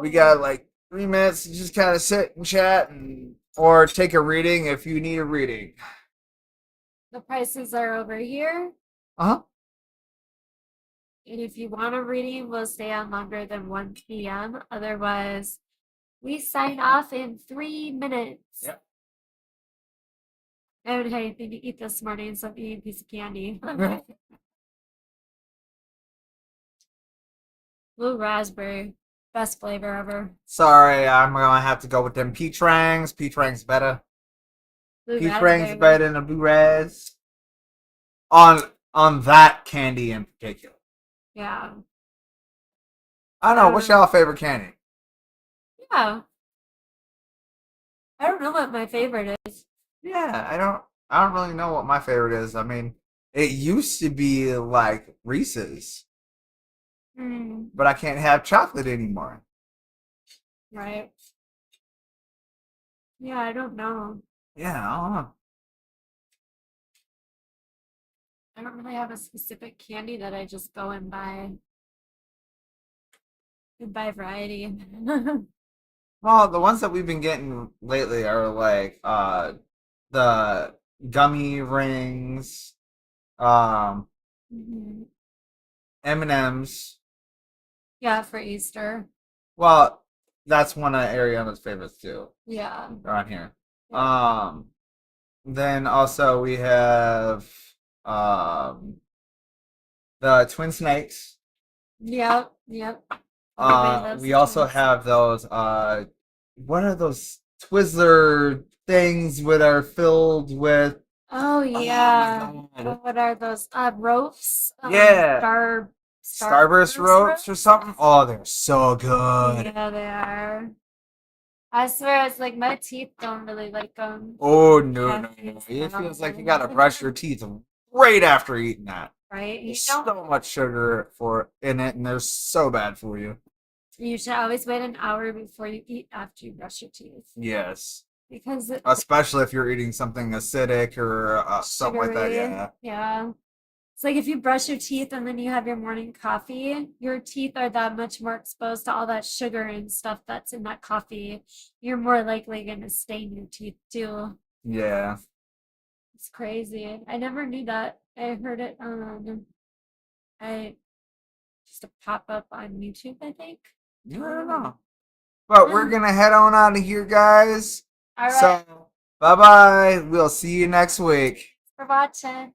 We got like 3 minutes to just kind of sit and chat or take a reading if you need a reading.
The prices are over here.
Uh-huh.
And if you want a reading, we'll stay on longer than 1 p.m. Otherwise, We sign off in 3 minutes.
Yep.
I haven't had anything to eat this morning, so I'm eating a piece of candy. Blue raspberry. Best flavor ever.
Sorry, I'm gonna have to go with them peach rangs. Peach rangs better.
Blue
Peach
raspberry.
rangs better than the blue raz. On that candy in particular.
Yeah.
I don't know. What's y'all favorite candy?
Yeah. I don't know what my favorite is.
Yeah, I don't really know what my favorite is. I mean, it used to be like Reese's, but I can't have chocolate anymore.
Right. Yeah, I don't know.
Yeah, I don't know.
I don't really have a specific candy that I just go and buy. I buy variety.
Well, the ones that we've been getting lately are like the gummy rings, um
Mhm.
M&Ms.
Yeah, for Easter.
Well, that's one of Ariana's favorites too.
Yeah.
Around here.
Yeah.
Then also we have um the twin snakes.
Yep. Yep. Everybody loves
We
the
also
twins.
have those what are those Twizzler things that are filled with
Oh
oh
yeah.
my god.
What are those? Ropes?
Yeah. Starburst
Starburst
ropes or something? Oh, they're so good.
Yeah, they are. I swear, it's like my teeth don't really like them.
Oh no, no,
Caffeine
no. It feels like you
stuff.
gotta brush your teeth right after eating that.
Right? You
There's
don't.
so much sugar in it, and they're so bad for you.
You should always wait an hour before you eat after you brush your teeth
Yes,
because
especially if you're eating something acidic or something like that.
sugary.
Yeah.
Yeah. It's like if you brush your teeth and then you have your morning coffee, your teeth are that much more exposed to all that sugar and stuff that's in that coffee. You're more likely going to stain your teeth too.
Yeah.
It's crazy. I never knew that. I heard it I just a pop up on YouTube, I think.
I don't know. But we're gonna head on out of here, guys.
All right.
So, bye bye. We'll see you next week.
Thanks for watching.